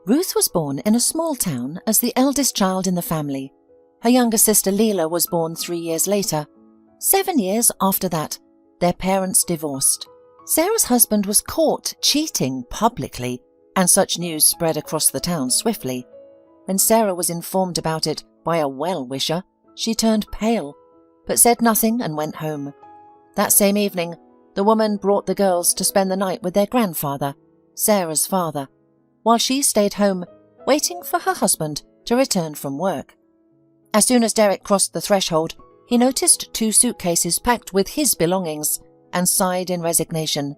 Ruth was born in a small town as the eldest child in the family. Her younger sister Leela was born 3 years later. 7 years after that, their parents divorced. Sarah's husband was caught cheating publicly, and such news spread across the town swiftly. When Sarah was informed about it by a well-wisher, she turned pale, but said nothing and went home. That same evening, the woman brought the girls to spend the night with their grandfather, Sarah's father, while she stayed home, waiting for her husband to return from work. As soon as Derek crossed the threshold, he noticed 2 suitcases packed with his belongings and sighed in resignation.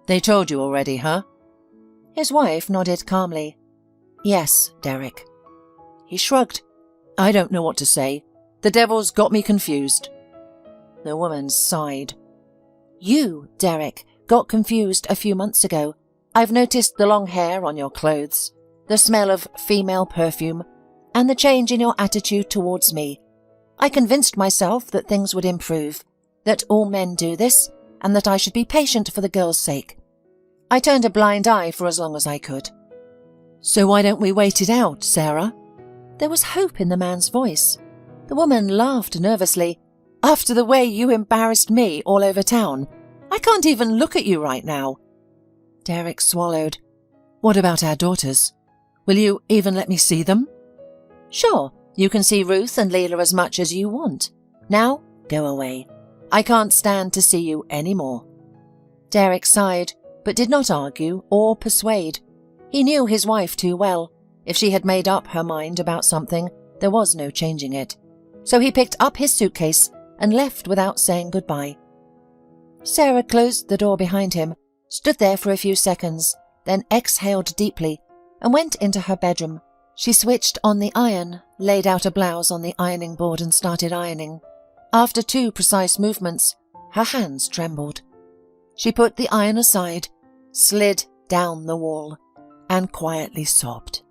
"They told you already, huh?" His wife nodded calmly. "Yes, Derek." He shrugged. "I don't know what to say. The devil's got me confused." The woman sighed. "You, Derek, got confused a few months ago. I've noticed the long hair on your clothes, the smell of female perfume, and the change in your attitude towards me. I convinced myself that things would improve, that all men do this, and that I should be patient for the girl's sake. I turned a blind eye for as long as I could." "So why don't we wait it out, Sarah?" There was hope in the man's voice. The woman laughed nervously. "After the way you embarrassed me all over town, I can't even look at you right now." Derek swallowed. "What about our daughters? Will you even let me see them?" "Sure, you can see Ruth and Leela as much as you want. Now, go away. I can't stand to see you any more." Derek sighed, but did not argue or persuade. He knew his wife too well. If she had made up her mind about something, there was no changing it. So he picked up his suitcase and left without saying goodbye. Sarah closed the door behind him, stood there for a few seconds, then exhaled deeply and went into her bedroom. She switched on the iron, laid out a blouse on the ironing board and started ironing. After 2 precise movements, her hands trembled. She put the iron aside, slid down the wall, and quietly sobbed.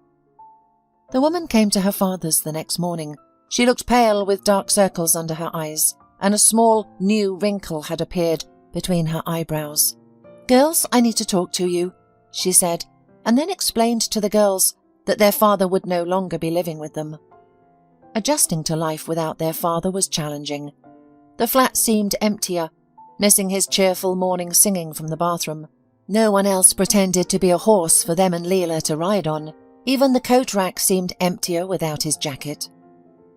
The woman came to her father's the next morning. She looked pale with dark circles under her eyes, and a small new wrinkle had appeared between her eyebrows. "Girls, I need to talk to you," she said, and then explained to the girls that their father would no longer be living with them. Adjusting to life without their father was challenging. The flat seemed emptier, missing his cheerful morning singing from the bathroom. No one else pretended to be a horse for them and Leela to ride on. Even the coat rack seemed emptier without his jacket.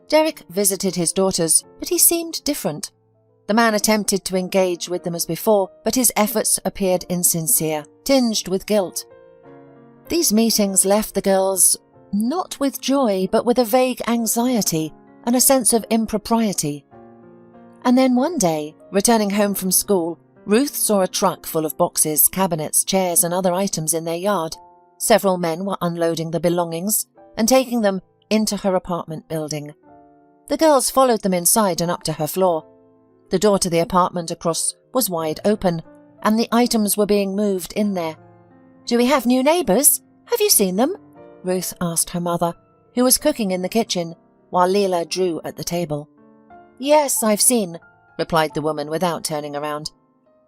Derek visited his daughters, but he seemed different. The man attempted to engage with them as before, but his efforts appeared insincere, tinged with guilt. These meetings left the girls not with joy, but with a vague anxiety and a sense of impropriety. And then one day, returning home from school, Ruth saw a truck full of boxes, cabinets, chairs, and other items in their yard. Several men were unloading the belongings and taking them into her apartment building. The girls followed them inside and up to her floor. The door to the apartment across was wide open, and the items were being moved in there. "Do we have new neighbours? Have you seen them?" Ruth asked her mother, who was cooking in the kitchen, while Leela drew at the table. "Yes, I've seen," replied the woman without turning around.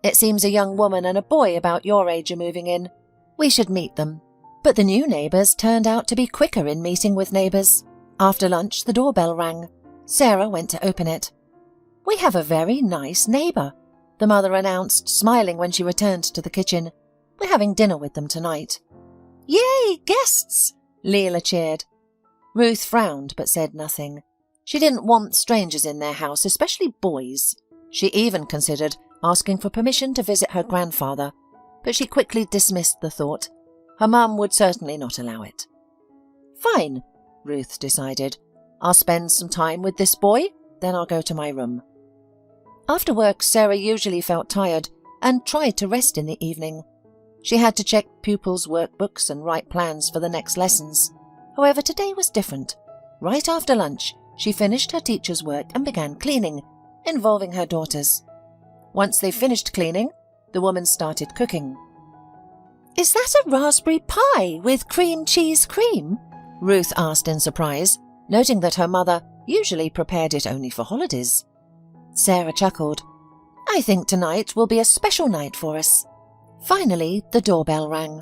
"It seems a young woman and a boy about your age are moving in. We should meet them." But the new neighbours turned out to be quicker in meeting with neighbours. After lunch, the doorbell rang. Sarah went to open it. "We have a very nice neighbour," the mother announced, smiling when she returned to the kitchen. "We're having dinner with them tonight." "Yay, guests!" Leela cheered. Ruth frowned but said nothing. She didn't want strangers in their house, especially boys. She even considered asking for permission to visit her grandfather, but she quickly dismissed the thought. Her mum would certainly not allow it. "Fine," Ruth decided. "I'll spend some time with this boy, then I'll go to my room." After work, Sarah usually felt tired and tried to rest in the evening. She had to check pupils' workbooks and write plans for the next lessons. However, today was different. Right after lunch, she finished her teacher's work and began cleaning, involving her daughters. Once they finished cleaning, the woman started cooking. "Is that a raspberry pie with cream cheese cream?" Ruth asked in surprise, noting that her mother usually prepared it only for holidays. Sarah chuckled. "I think tonight will be a special night for us." Finally, the doorbell rang.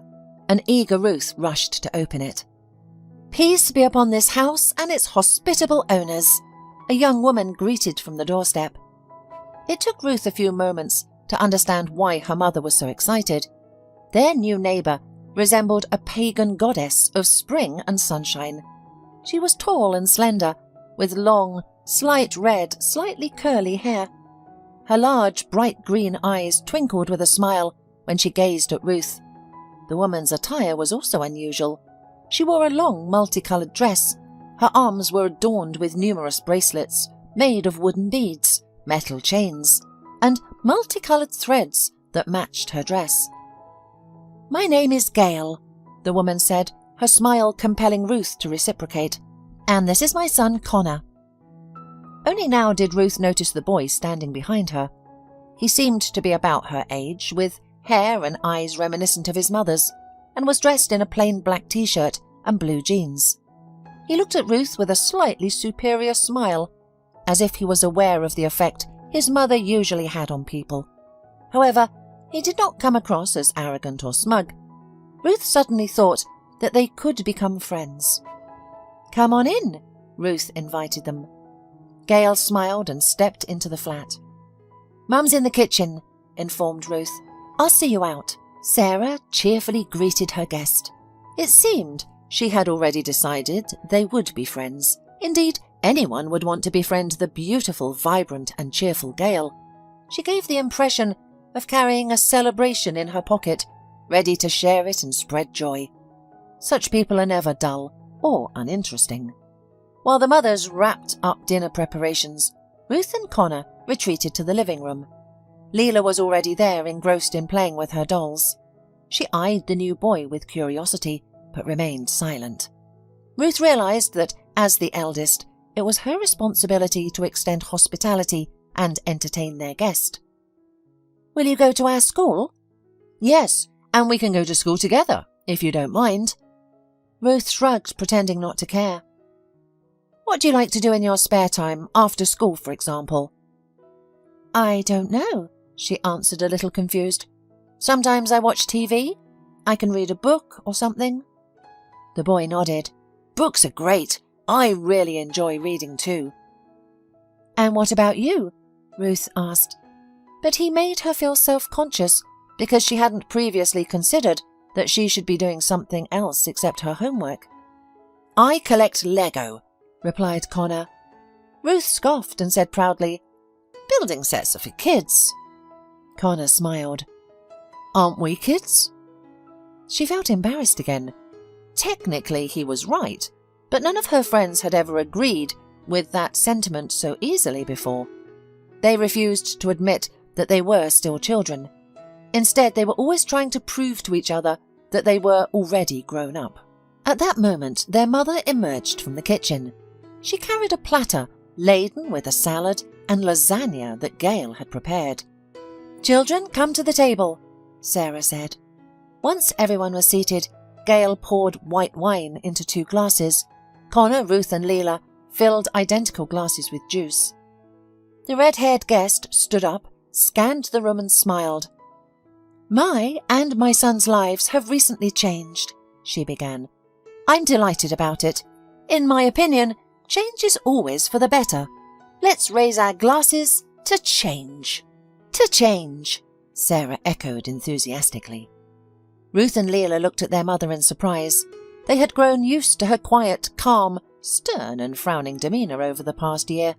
An eager Ruth rushed to open it. "Peace be upon this house and its hospitable owners," a young woman greeted from the doorstep. It took Ruth a few moments to understand why her mother was so excited. Their new neighbour resembled a pagan goddess of spring and sunshine. She was tall and slender, with long, slight red, slightly curly hair. Her large, bright green eyes twinkled with a smile when she gazed at Ruth. The woman's attire was also unusual. She wore a long, multicoloured dress. Her arms were adorned with numerous bracelets made of wooden beads, metal chains, and multicoloured threads that matched her dress. "My name is Gail," the woman said, her smile compelling Ruth to reciprocate. "And this is my son Connor." Only now did Ruth notice the boy standing behind her. He seemed to be about her age, with hair and eyes reminiscent of his mother's, and was dressed in a plain black t-shirt and blue jeans. He looked at Ruth with a slightly superior smile, as if he was aware of the effect his mother usually had on people. However, he did not come across as arrogant or smug. Ruth suddenly thought that they could become friends. "Come on in," Ruth invited them. Gail smiled and stepped into the flat. "Mum's in the kitchen," informed Ruth. "I'll see you out." Sarah cheerfully greeted her guest. It seemed she had already decided they would be friends. Indeed, anyone would want to befriend the beautiful, vibrant and cheerful Gail. She gave the impression of carrying a celebration in her pocket, ready to share it and spread joy. Such people are never dull or uninteresting. While the mothers wrapped up dinner preparations, Ruth and Connor retreated to the living room. Leela was already there, engrossed in playing with her dolls. She eyed the new boy with curiosity, but remained silent. Ruth realized that, as the eldest, it was her responsibility to extend hospitality and entertain their guest. "Will you go to our school?" "Yes, and we can go to school together, if you don't mind." Ruth shrugged, pretending not to care. "What do you like to do in your spare time, after school, for example?" "I don't know," she answered, a little confused. "Sometimes I watch TV. I can read a book or something." The boy nodded. "Books are great. I really enjoy reading too." "And what about you?" Ruth asked. But he made her feel self-conscious because she hadn't previously considered that she should be doing something else except her homework. "I collect Lego," replied Connor. Ruth scoffed and said proudly, "Building sets are for kids." Connor smiled. "Aren't we kids?" She felt embarrassed again. Technically he was right, but none of her friends had ever agreed with that sentiment so easily before. They refused to admit that they were still children. Instead, they were always trying to prove to each other that they were already grown up. At that moment, their mother emerged from the kitchen. She carried a platter laden with a salad and lasagna that Gail had prepared. "Children, come to the table," Sarah said. Once everyone was seated, Gail poured white wine into 2 glasses. Connor, Ruth and Leela filled identical glasses with juice. The red-haired guest stood up, scanned the room and smiled. "My and my son's lives have recently changed," she began. "I'm delighted about it. In my opinion, change is always for the better. Let's raise our glasses to change." "To change," Sarah echoed enthusiastically. Ruth and Leela looked at their mother in surprise. They had grown used to her quiet, calm, stern and frowning demeanour over the past year,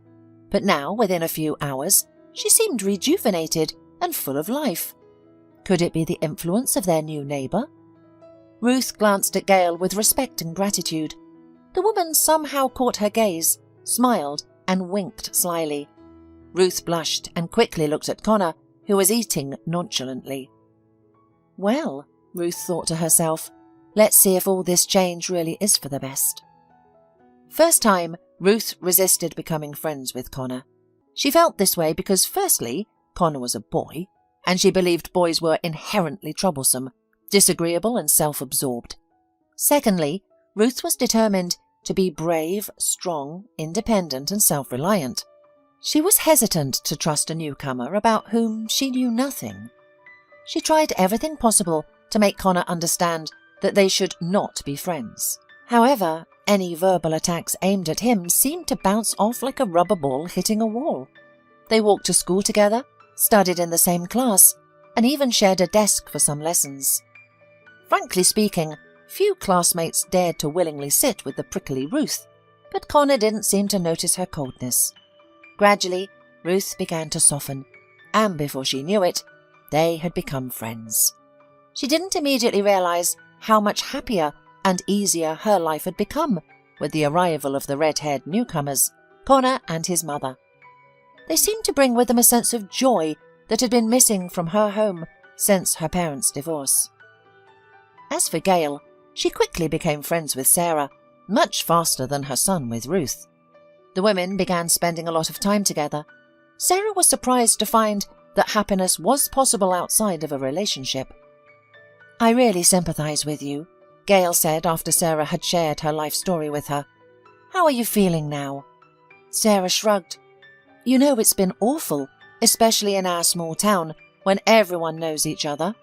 but now, within a few hours, she seemed rejuvenated and full of life. Could it be the influence of their new neighbour? Ruth glanced at Gail with respect and gratitude. The woman somehow caught her gaze, smiled and winked slyly. Ruth blushed and quickly looked at Connor, who was eating nonchalantly. Well, Ruth thought to herself, let's see if all this change really is for the best. First time, Ruth resisted becoming friends with Connor. She felt this way because, firstly, Connor was a boy, and she believed boys were inherently troublesome, disagreeable and self-absorbed. Secondly, Ruth was determined to be brave, strong, independent and self-reliant. She was hesitant to trust a newcomer about whom she knew nothing. She tried everything possible to make Connor understand that they should not be friends. However, any verbal attacks aimed at him seemed to bounce off like a rubber ball hitting a wall. They walked to school together, studied in the same class, and even shared a desk for some lessons. Frankly speaking, few classmates dared to willingly sit with the prickly Ruth, but Connor didn't seem to notice her coldness. Gradually, Ruth began to soften, and before she knew it, they had become friends. She didn't immediately realize how much happier and easier her life had become with the arrival of the red-haired newcomers, Connor and his mother. They seemed to bring with them a sense of joy that had been missing from her home since her parents' divorce. As for Gail, she quickly became friends with Sarah, much faster than her son with Ruth. The women began spending a lot of time together. Sarah was surprised to find that happiness was possible outside of a relationship. "I really sympathize with you," Gail said after Sarah had shared her life story with her. "How are you feeling now?" Sarah shrugged. "You know, it's been awful, especially in our small town, when everyone knows each other.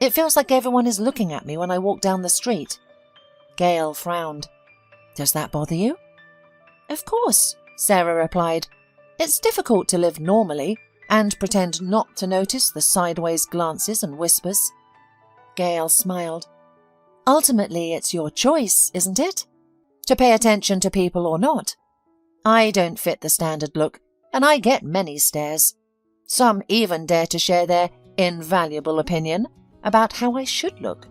It feels like everyone is looking at me when I walk down the street." Gail frowned. "Does that bother you?" "Of course," Sarah replied. "It's difficult to live normally and pretend not to notice the sideways glances and whispers." Gail smiled. "Ultimately, it's your choice, isn't it? To pay attention to people or not. I don't fit the standard look, and I get many stares. Some even dare to share their invaluable opinion about how I should look."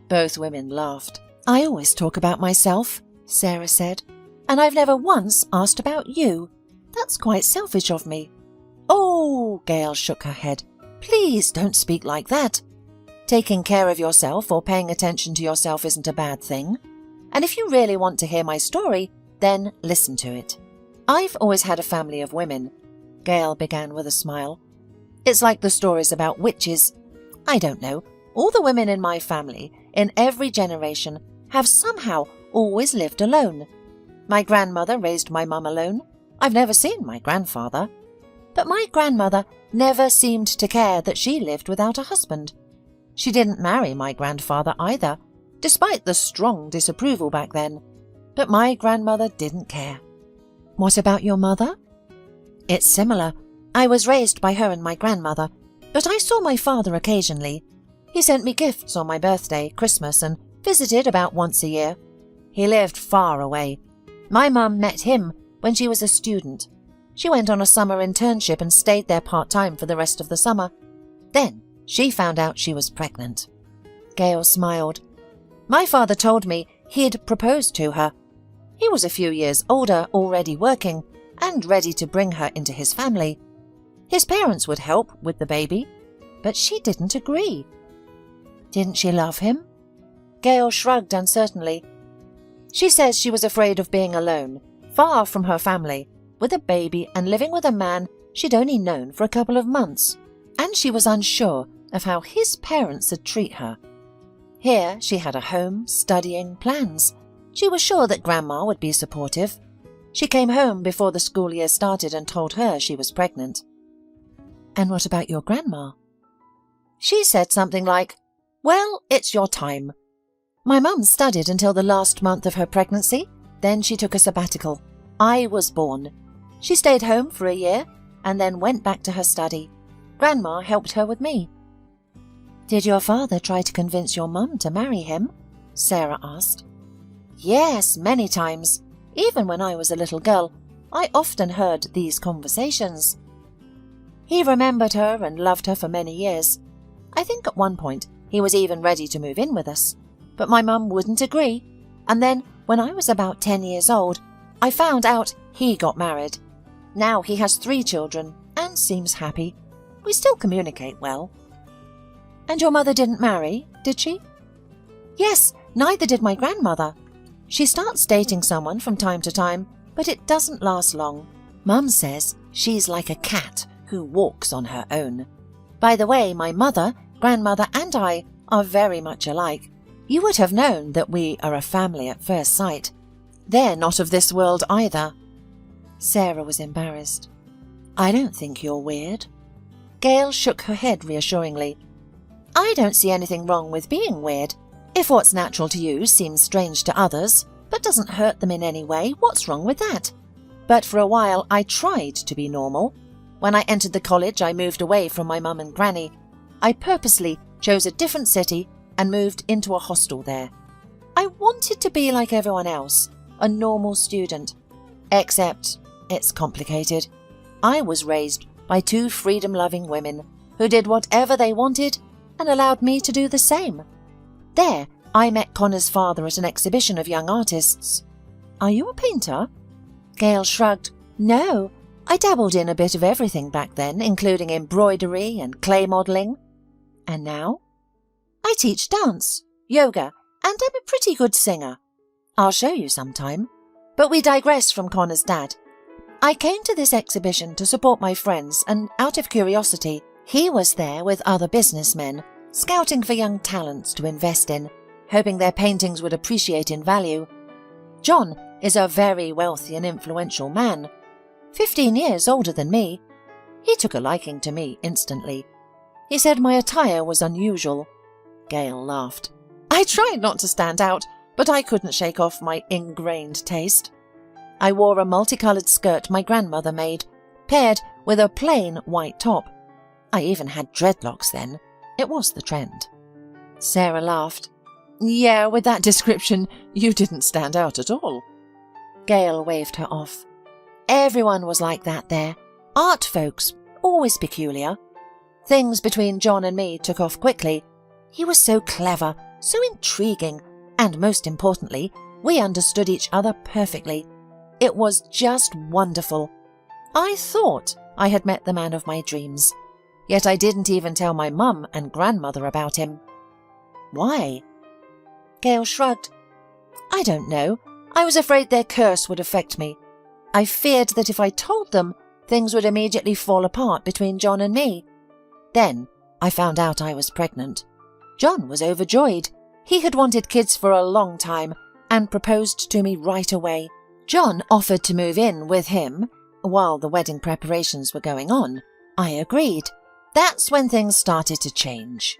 Both women laughed. "I always talk about myself," Sarah said, "and I've never once asked about you. That's quite selfish of me." "Oh," Gail shook her head. "Please don't speak like that. Taking care of yourself or paying attention to yourself isn't a bad thing. And if you really want to hear my story, then listen to it. I've always had a family of women." Gail began with a smile. "It's like the stories about witches. I don't know, all the women in my family, in every generation, have somehow always lived alone. My grandmother raised my mum alone. I've never seen my grandfather. But my grandmother never seemed to care that she lived without a husband. She didn't marry my grandfather either, despite the strong disapproval back then. But my grandmother didn't care." "What about your mother?" "It's similar. I was raised by her and my grandmother, but I saw my father occasionally. He sent me gifts on my birthday, Christmas, and visited about once a year. He lived far away. My mum met him when she was a student. She went on a summer internship and stayed there part-time for the rest of the summer. Then she found out she was pregnant." Gail smiled. "My father told me he'd proposed to her. He was a few years older, already working, and ready to bring her into his family. His parents would help with the baby, but she didn't agree." "Didn't she love him?" Gail shrugged uncertainly. "She says she was afraid of being alone, far from her family, with a baby and living with a man she'd only known for a couple of months, and she was unsure of how his parents would treat her. Here she had a home, studying, plans. She was sure that Grandma would be supportive. She came home before the school year started and told her she was pregnant." "And what about your grandma?" "She said something like, 'Well, it's your time.' My mum studied until the last month of her pregnancy, then she took a sabbatical. I was born. She stayed home for a year and then went back to her study. Grandma helped her with me." "Did your father try to convince your mum to marry him?" Sarah asked. "Yes, many times. Even when I was a little girl, I often heard these conversations. He remembered her and loved her for many years. I think at one point he was even ready to move in with us. But my mum wouldn't agree. And then, when I was about 10 years old, I found out he got married. Now he has 3 children and seems happy. We still communicate well." "And your mother didn't marry, did she?" "Yes, neither did my grandmother. She starts dating someone from time to time, but it doesn't last long. Mum says she's like a cat who walks on her own. By the way, my mother, grandmother, and I are very much alike. You would have known that we are a family at first sight. They're not of this world either." Sarah was embarrassed. "I don't think you're weird." Gail shook her head reassuringly. "I don't see anything wrong with being weird. If what's natural to you seems strange to others, but doesn't hurt them in any way, what's wrong with that? But for a while I tried to be normal. When I entered the college, I moved away from my mum and granny. I purposely chose a different city and moved into a hostel there. I wanted to be like everyone else, a normal student. Except it's complicated. I was raised by two freedom-loving women who did whatever they wanted and allowed me to do the same. There, I met Connor's father at an exhibition of young artists. "Are you a painter?" Gail shrugged. "No, I dabbled in a bit of everything back then, including embroidery and clay modelling." "And now?" "I teach dance, yoga, and I'm a pretty good singer. I'll show you sometime." But we digress from Connor's dad. I came to this exhibition to support my friends, and out of curiosity, he was there with other businessmen, scouting for young talents to invest in, hoping their paintings would appreciate in value. John is a very wealthy and influential man, 15 years older than me. He took a liking to me instantly. He said my attire was unusual. Gail laughed. I tried not to stand out, but I couldn't shake off my ingrained taste. I wore a multicoloured skirt my grandmother made, paired with a plain white top. I even had dreadlocks then. It was the trend. Sarah laughed. "Yeah, with that description, you didn't stand out at all." Gail waved her off. Everyone was like that there. Art folks, always peculiar. Things between John and me took off quickly. He was so clever, so intriguing, and most importantly, we understood each other perfectly. It was just wonderful. I thought I had met the man of my dreams, yet I didn't even tell my mum and grandmother about him. Why? Gail shrugged. I don't know. I was afraid their curse would affect me. I feared that if I told them, things would immediately fall apart between John and me. Then I found out I was pregnant. John was overjoyed. He had wanted kids for a long time and proposed to me right away. John offered to move in with him while the wedding preparations were going on. I agreed. That's when things started to change.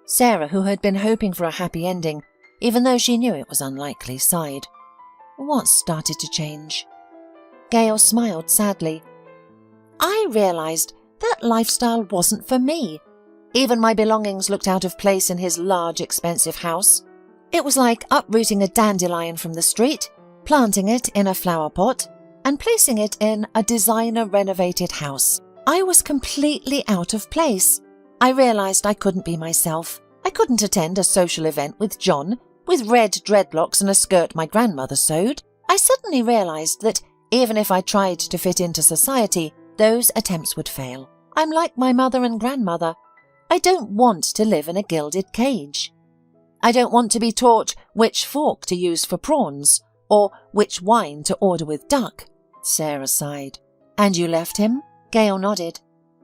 Sarah, who had been hoping for a happy ending, even though she knew it was unlikely, sighed. What started to change? Gail smiled sadly. I realised that lifestyle wasn't for me. Even my belongings looked out of place in his large, expensive house. It was like uprooting a dandelion from the street, planting it in a flower pot, and placing it in a designer-renovated house. I was completely out of place. I realised I couldn't be myself. I couldn't attend a social event with John, with red dreadlocks and a skirt my grandmother sewed. I suddenly realised that even if I tried to fit into society, those attempts would fail. I'm like my mother and grandmother. I don't want to live in a gilded cage. I don't want to be taught which fork to use for prawns, or which wine to order with duck. Sarah sighed. And you left him? Gail nodded.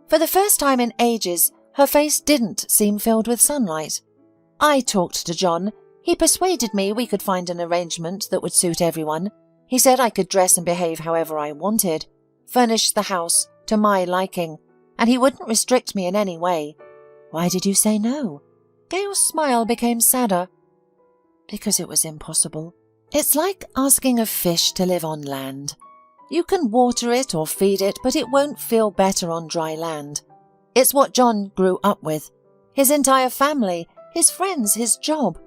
For the first time in ages, her face didn't seem filled with sunlight. I talked to John. He persuaded me we could find an arrangement that would suit everyone. He said I could dress and behave however I wanted, furnish the house to my liking, and he wouldn't restrict me in any way. Why did you say no? Gail's smile became sadder. Because it was impossible. It's like asking a fish to live on land. You can water it or feed it, but it won't feel better on dry land. It's what John grew up with. His entire family, his friends, his job.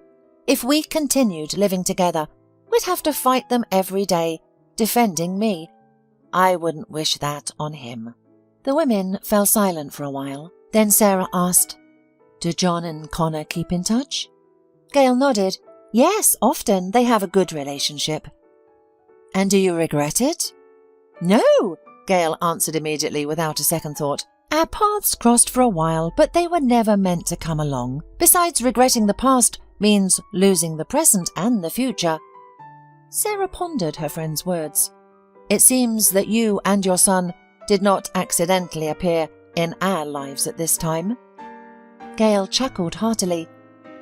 If we continued living together, we'd have to fight them every day, defending me. I wouldn't wish that on him. The women fell silent for a while. Then Sarah asked, Do John and Connor keep in touch? Gail nodded. Yes, often. They have a good relationship. And do you regret it? No, Gail answered immediately without a second thought. Our paths crossed for a while, but they were never meant to come along. Besides, regretting the past means losing the present and the future. Sarah pondered her friend's words. It seems that you and your son did not accidentally appear in our lives at this time. Gail chuckled heartily.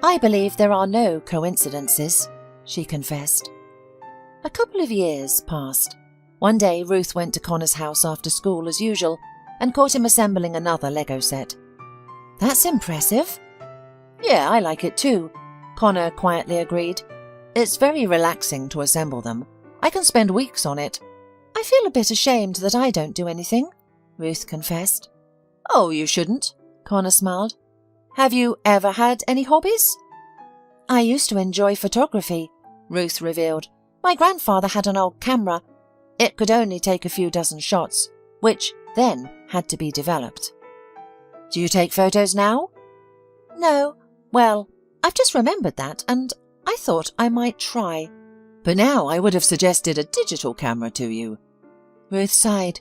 I believe there are no coincidences, she confessed. A couple of years passed. One day Ruth went to Connor's house after school as usual and caught him assembling another Lego set. That's impressive. Yeah, I like it too. Connor quietly agreed. It's very relaxing to assemble them. I can spend weeks on it. I feel a bit ashamed that I don't do anything, Ruth confessed. Oh, you shouldn't, Connor smiled. Have you ever had any hobbies? I used to enjoy photography, Ruth revealed. My grandfather had an old camera. It could only take a few dozen shots, which then had to be developed. Do you take photos now? No. Well, I've just remembered that, and I thought I might try. But now I would have suggested a digital camera to you. Ruth sighed.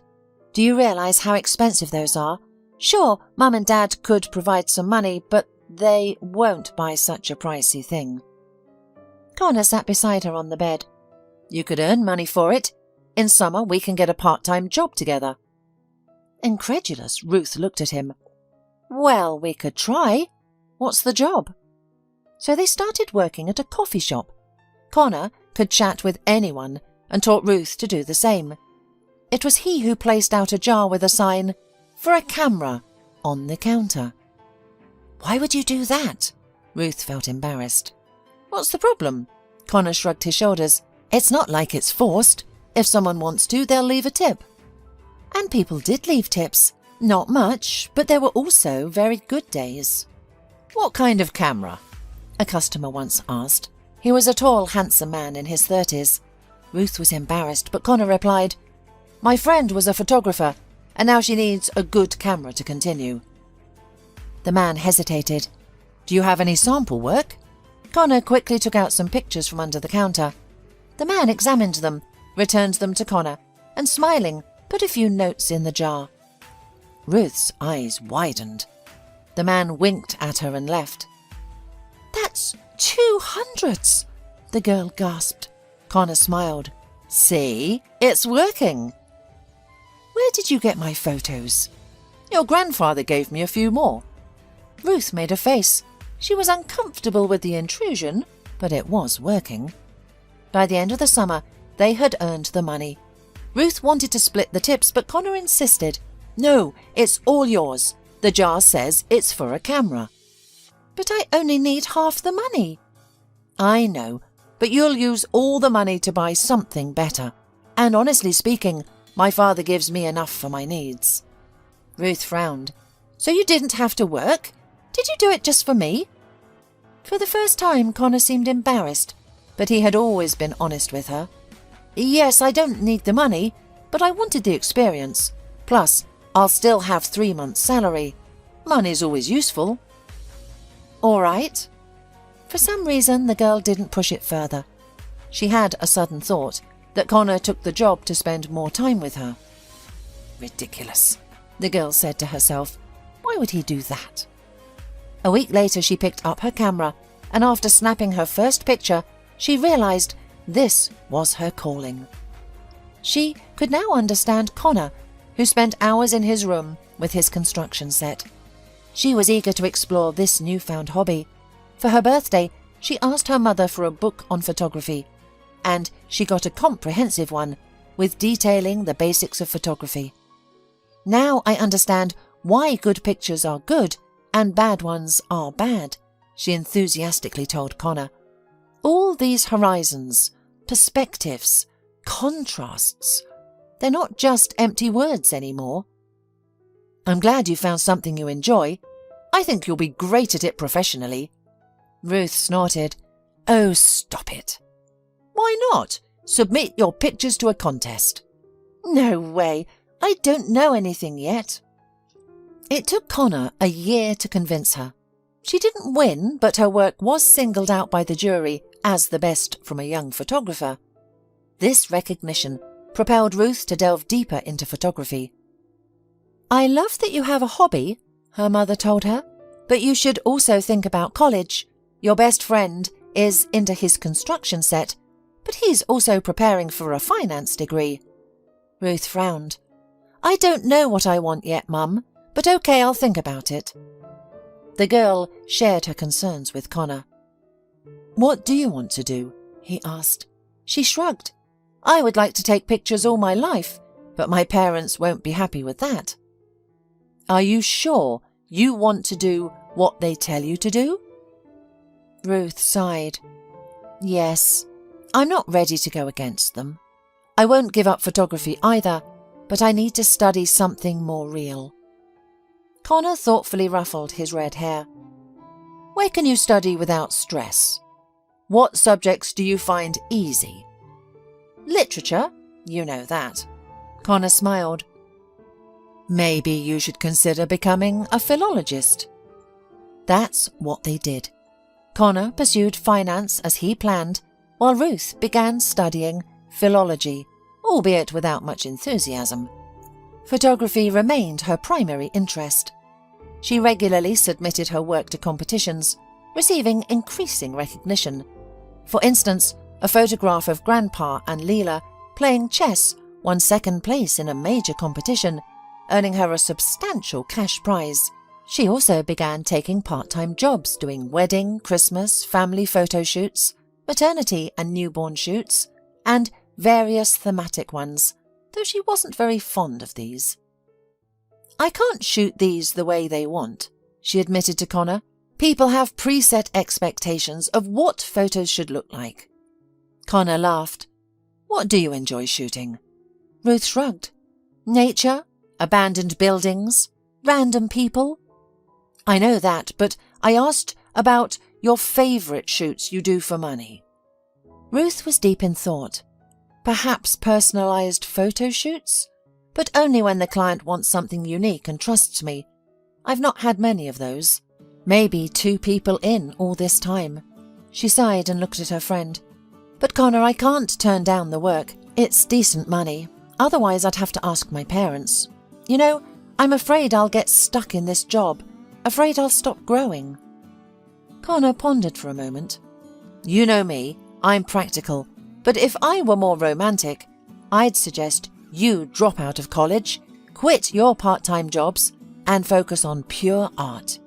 Do you realize how expensive those are? Sure, Mum and Dad could provide some money, but they won't buy such a pricey thing. Connor sat beside her on the bed. You could earn money for it. In summer, we can get a part-time job together. Incredulous, Ruth looked at him. Well, we could try. What's the job? So they started working at a coffee shop. Connor could chat with anyone and taught Ruth to do the same. It was he who placed out a jar with a sign, "For a camera," on the counter. Why would you do that? Ruth felt embarrassed. What's the problem? Connor shrugged his shoulders. It's not like it's forced. If someone wants to, they'll leave a tip. And people did leave tips. Not much, but there were also very good days. What kind of camera? A customer once asked. He was a tall, handsome man in his 30s. Ruth was embarrassed, but Connor replied, My friend was a photographer, and now she needs a good camera to continue. The man hesitated. Do you have any sample work? Connor quickly took out some pictures from under the counter. The man examined them, returned them to Connor, and smiling, put a few notes in the jar. Ruth's eyes widened. The man winked at her and left. That's 200s, the girl gasped. Connor smiled. See, it's working. Where did you get my photos? Your grandfather gave me a few more. Ruth made a face. She was uncomfortable with the intrusion, but it was working. By the end of the summer, they had earned the money. Ruth wanted to split the tips, but Connor insisted. No, it's all yours. The jar says it's for a camera. But I only need half the money. I know, but you'll use all the money to buy something better. And honestly speaking, my father gives me enough for my needs. Ruth frowned. So you didn't have to work? Did you do it just for me? For the first time, Connor seemed embarrassed, but he had always been honest with her. Yes, I don't need the money, but I wanted the experience. Plus, I'll still have 3 months' salary. Money's always useful. All right. For some reason, the girl didn't push it further. She had a sudden thought that Connor took the job to spend more time with her. Ridiculous, the girl said to herself. Why would he do that? A week later, she picked up her camera, and after snapping her first picture, she realized this was her calling. She could now understand Connor, who spent hours in his room with his construction set. She was eager to explore this newfound hobby. For her birthday, she asked her mother for a book on photography, and she got a comprehensive one with detailing the basics of photography. Now I understand why good pictures are good and bad ones are bad, she enthusiastically told Connor. All these horizons, perspectives, contrasts, they're not just empty words anymore. I'm glad you found something you enjoy. I think you'll be great at it professionally. Ruth snorted. Oh, stop it. Why not? Submit your pictures to a contest. No way. I don't know anything yet. It took Connor a year to convince her. She didn't win, but her work was singled out by the jury as the best from a young photographer. This recognition propelled Ruth to delve deeper into photography. I love that you have a hobby, her mother told her, but you should also think about college. Your best friend is into his construction set, but he's also preparing for a finance degree. Ruth frowned. I don't know what I want yet, Mum, but okay, I'll think about it. The girl shared her concerns with Connor. What do you want to do? He asked. She shrugged. I would like to take pictures all my life, but my parents won't be happy with that. Are you sure you want to do what they tell you to do? Ruth sighed. Yes, I'm not ready to go against them. I won't give up photography either, but I need to study something more real. Connor thoughtfully ruffled his red hair. Where can you study without stress? What subjects do you find easy? Literature, you know that. Connor smiled. Maybe you should consider becoming a philologist. That's what they did. Connor pursued finance as he planned, while Ruth began studying philology, albeit without much enthusiasm. Photography remained her primary interest. She regularly submitted her work to competitions, receiving increasing recognition. For instance, a photograph of Grandpa and Leela playing chess won second place in a major competition, earning her a substantial cash prize. She also began taking part-time jobs doing wedding, Christmas, family photo shoots, maternity and newborn shoots, and various thematic ones, though she wasn't very fond of these. I can't shoot these the way they want, she admitted to Connor. People have preset expectations of what photos should look like. Connor laughed. What do you enjoy shooting? Ruth shrugged. Nature, abandoned buildings, random people. I know that, but I asked about your favourite shoots you do for money. Ruth was deep in thought. Perhaps personalised photo shoots? But only when the client wants something unique and trusts me. I've not had many of those. Maybe 2 people in all this time. She sighed and looked at her friend. But Connor, I can't turn down the work. It's decent money. Otherwise I'd have to ask my parents. You know, I'm afraid I'll get stuck in this job. Afraid I'll stop growing. Connor pondered for a moment. You know me, I'm practical. But if I were more romantic, I'd suggest you drop out of college, quit your part-time jobs, and focus on pure art.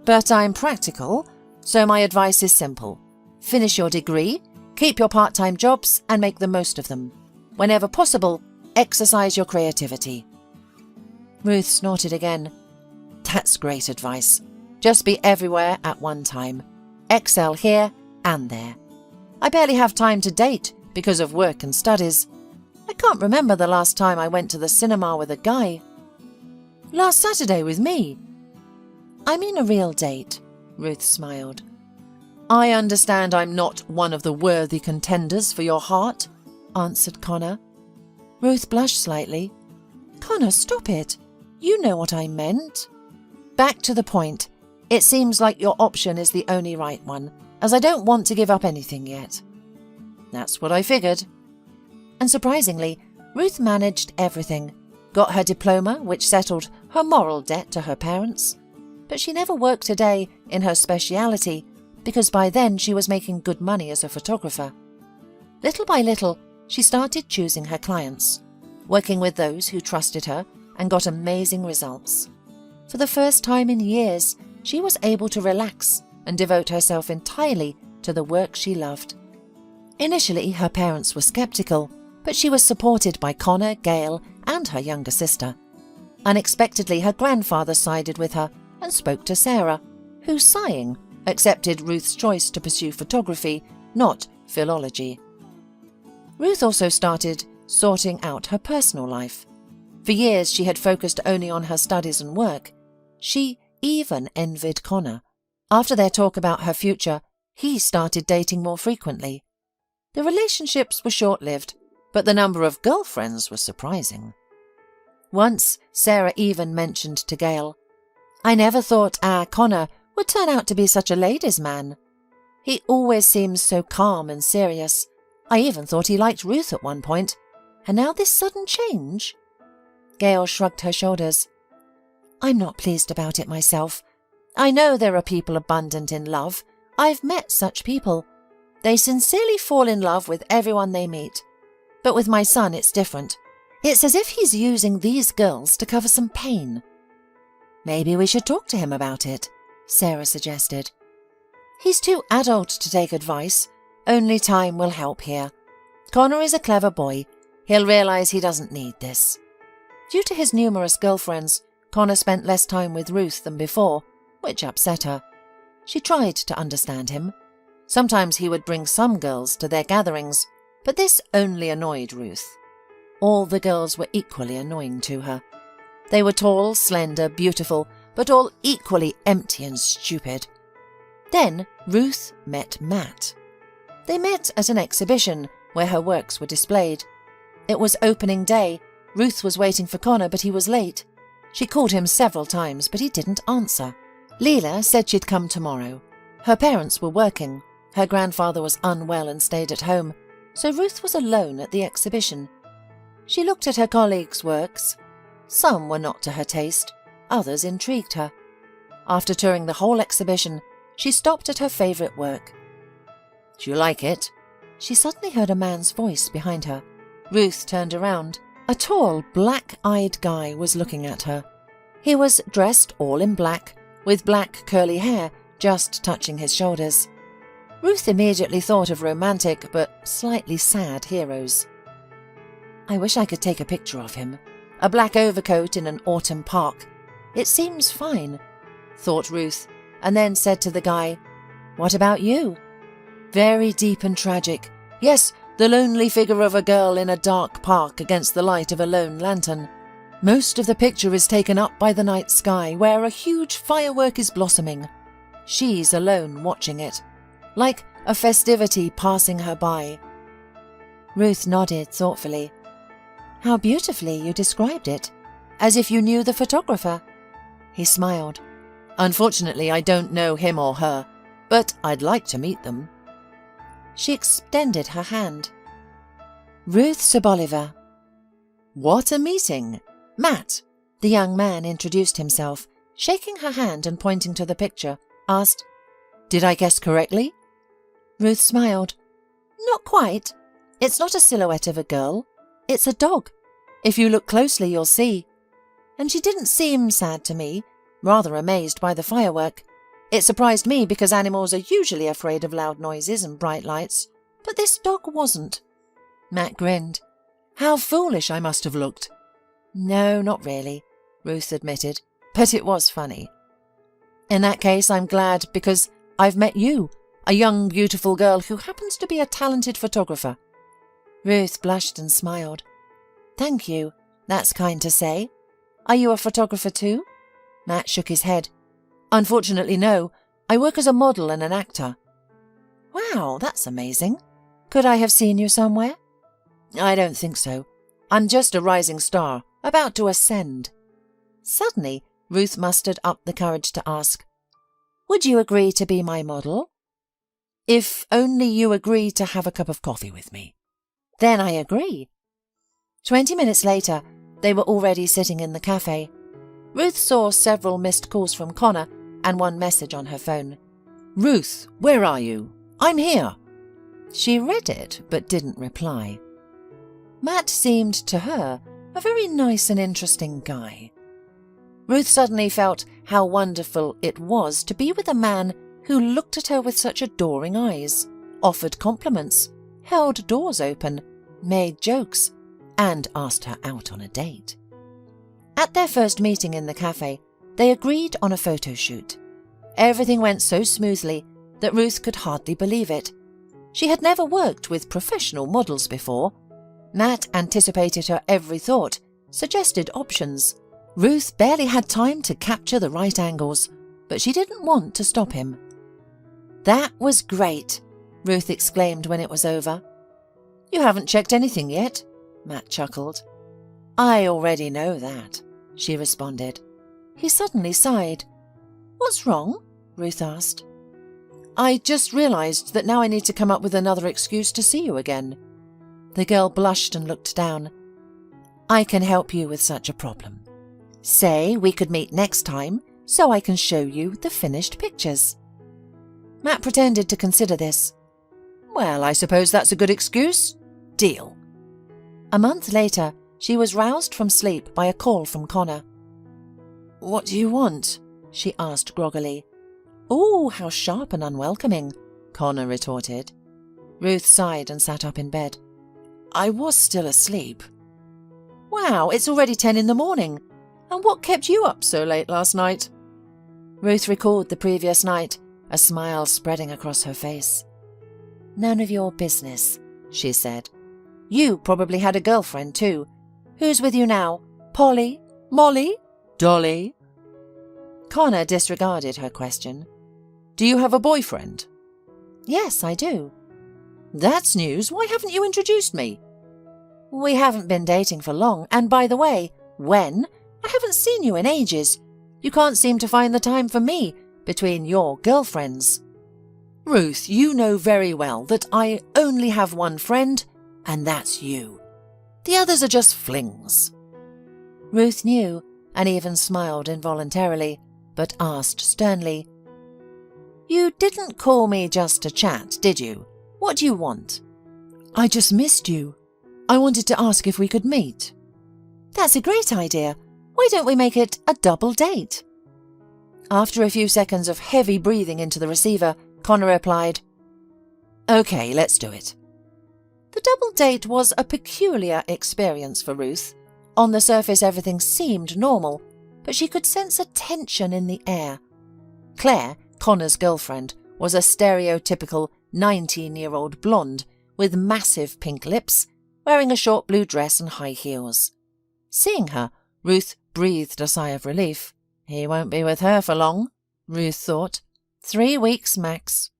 But I'm practical, so my advice is simple. Finish your degree, keep your part-time jobs, and make the most of them. Whenever possible, exercise your creativity. Ruth snorted again. That's great advice. Just be everywhere at one time. Excel here and there. I barely have time to date because of work and studies. I can't remember the last time I went to the cinema with a guy. Last Saturday with me. I mean a real date, Ruth smiled. I understand I'm not one of the worthy contenders for your heart, answered Connor. Ruth blushed slightly. Connor, stop it. You know what I meant. Back to the point. It seems like your option is the only right one, as I don't want to give up anything yet. That's what I figured. And surprisingly, Ruth managed everything. Got her diploma, which settled her moral debt to her parents. But she never worked a day in her speciality, because by then she was making good money as a photographer. Little by little, she started choosing her clients, working with those who trusted her, and got amazing results. For the first time in years, she was able to relax and devote herself entirely to the work she loved. Initially, her parents were skeptical, but she was supported by Connor, Gail, and her younger sister. Unexpectedly, her grandfather sided with her and spoke to Sarah, who, sighing, accepted Ruth's choice to pursue photography, not philology. Ruth also started sorting out her personal life. For years, she had focused only on her studies and work. She even envied Connor. After their talk about her future, he started dating more frequently. The relationships were short-lived, but the number of girlfriends was surprising. Once, Sarah even mentioned to Gail, I never thought our Connor would turn out to be such a ladies' man. He always seems so calm and serious. I even thought he liked Ruth at one point. And now this sudden change? Gail shrugged her shoulders. I'm not pleased about it myself. I know there are people abundant in love. I've met such people. They sincerely fall in love with everyone they meet. But with my son, it's different. It's as if he's using these girls to cover some pain. Maybe we should talk to him about it, Sarah suggested. He's too adult to take advice. Only time will help here. Connor is a clever boy. He'll realize he doesn't need this. Due to his numerous girlfriends, Connor spent less time with Ruth than before, which upset her. She tried to understand him. Sometimes he would bring some girls to their gatherings, but this only annoyed Ruth. All the girls were equally annoying to her. They were tall, slender, beautiful, but all equally empty and stupid. Then Ruth met Matt. They met at an exhibition where her works were displayed. It was opening day. Ruth was waiting for Connor, but he was late. She called him several times, but he didn't answer. Leela said she'd come tomorrow. Her parents were working. Her grandfather was unwell and stayed at home, so Ruth was alone at the exhibition. She looked at her colleagues' works. Some were not to her taste, others intrigued her. After touring the whole exhibition, she stopped at her favourite work. "Do you like it?" She suddenly heard a man's voice behind her. Ruth turned around. A tall, black-eyed guy was looking at her. He was dressed all in black, with black curly hair just touching his shoulders. Ruth immediately thought of romantic but slightly sad heroes. "I wish I could take a picture of him. A black overcoat in an autumn park. It seems fine," thought Ruth, and then said to the guy, "What about you?" "Very deep and tragic. Yes, the lonely figure of a girl in a dark park against the light of a lone lantern. Most of the picture is taken up by the night sky, where a huge firework is blossoming. She's alone watching it, like a festivity passing her by." Ruth nodded thoughtfully. "How beautifully you described it, as if you knew the photographer." He smiled. "Unfortunately, I don't know him or her, but I'd like to meet them." She extended her hand. "Ruth Soboliva." "What a meeting! Matt," the young man introduced himself, shaking her hand and pointing to the picture, asked, "Did I guess correctly?" Ruth smiled. "Not quite. It's not a silhouette of a girl. It's a dog. If you look closely, you'll see." And she didn't seem sad to me, rather amazed by the firework. It surprised me because animals are usually afraid of loud noises and bright lights, but this dog wasn't. Matt grinned. "How foolish I must have looked." "No, not really," Ruth admitted, "but it was funny." "In that case, I'm glad, because I've met you, a young, beautiful girl who happens to be a talented photographer." Ruth blushed and smiled. "Thank you. That's kind to say. Are you a photographer too?" Matt shook his head. "Unfortunately, no. I work as a model and an actor." "Wow, that's amazing. Could I have seen you somewhere?" "I don't think so. I'm just a rising star, about to ascend." Suddenly, Ruth mustered up the courage to ask, "Would you agree to be my model?" "If only you agree to have a cup of coffee with me." "Then I agree." 20 minutes later, they were already sitting in the cafe. Ruth saw several missed calls from Connor and one message on her phone. "Ruth, where are you? I'm here." She read it, but didn't reply. Matt seemed to her a very nice and interesting guy. Ruth suddenly felt how wonderful it was to be with a man who looked at her with such adoring eyes, offered compliments, held doors open, made jokes, and asked her out on a date. At their first meeting in the cafe, they agreed on a photo shoot. Everything went so smoothly that Ruth could hardly believe it. She had never worked with professional models before. Matt anticipated her every thought, suggested options. Ruth barely had time to capture the right angles, but she didn't want to stop him. "That was great," Ruth exclaimed when it was over. "You haven't checked anything yet," Matt chuckled. "I already know that," she responded. He suddenly sighed. "What's wrong?" Ruth asked. "I just realized that now I need to come up with another excuse to see you again." The girl blushed and looked down. "I can help you with such a problem. Say we could meet next time so I can show you the finished pictures." Matt pretended to consider this. "Well, I suppose that's a good excuse. Deal." A month later, she was roused from sleep by a call from Connor. "What do you want?" she asked groggily. "Oh, how sharp and unwelcoming," Connor retorted. Ruth sighed and sat up in bed. "I was still asleep." "Wow, it's already 10 in the morning. And what kept you up so late last night?" Ruth recalled the previous night a smile spreading across her face. "None of your business," she said. "You probably had a girlfriend too. Who's with you now? Polly? Molly? Dolly?" Connor disregarded her question. "Do you have a boyfriend?" "Yes, I do." "That's news. Why haven't you introduced me?" "We haven't been dating for long, and by the way, when? I haven't seen you in ages. You can't seem to find the time for me between your girlfriends." "Ruth, you know very well that I only have one friend, and that's you. The others are just flings." Ruth knew, and even smiled involuntarily, but asked sternly, "You didn't call me just to chat, did you? What do you want?" "I just missed you. I wanted to ask if we could meet." "That's a great idea. Why don't we make it a double date?" After a few seconds of heavy breathing into the receiver, Connor replied, "Okay, let's do it." The double date was a peculiar experience for Ruth. On the surface, everything seemed normal, but she could sense a tension in the air. Claire, Connor's girlfriend, was a stereotypical 19-year-old blonde with massive pink lips, wearing a short blue dress and high heels. Seeing her, Ruth breathed a sigh of relief. He won't be with her for long, Ruth thought. 3 weeks max.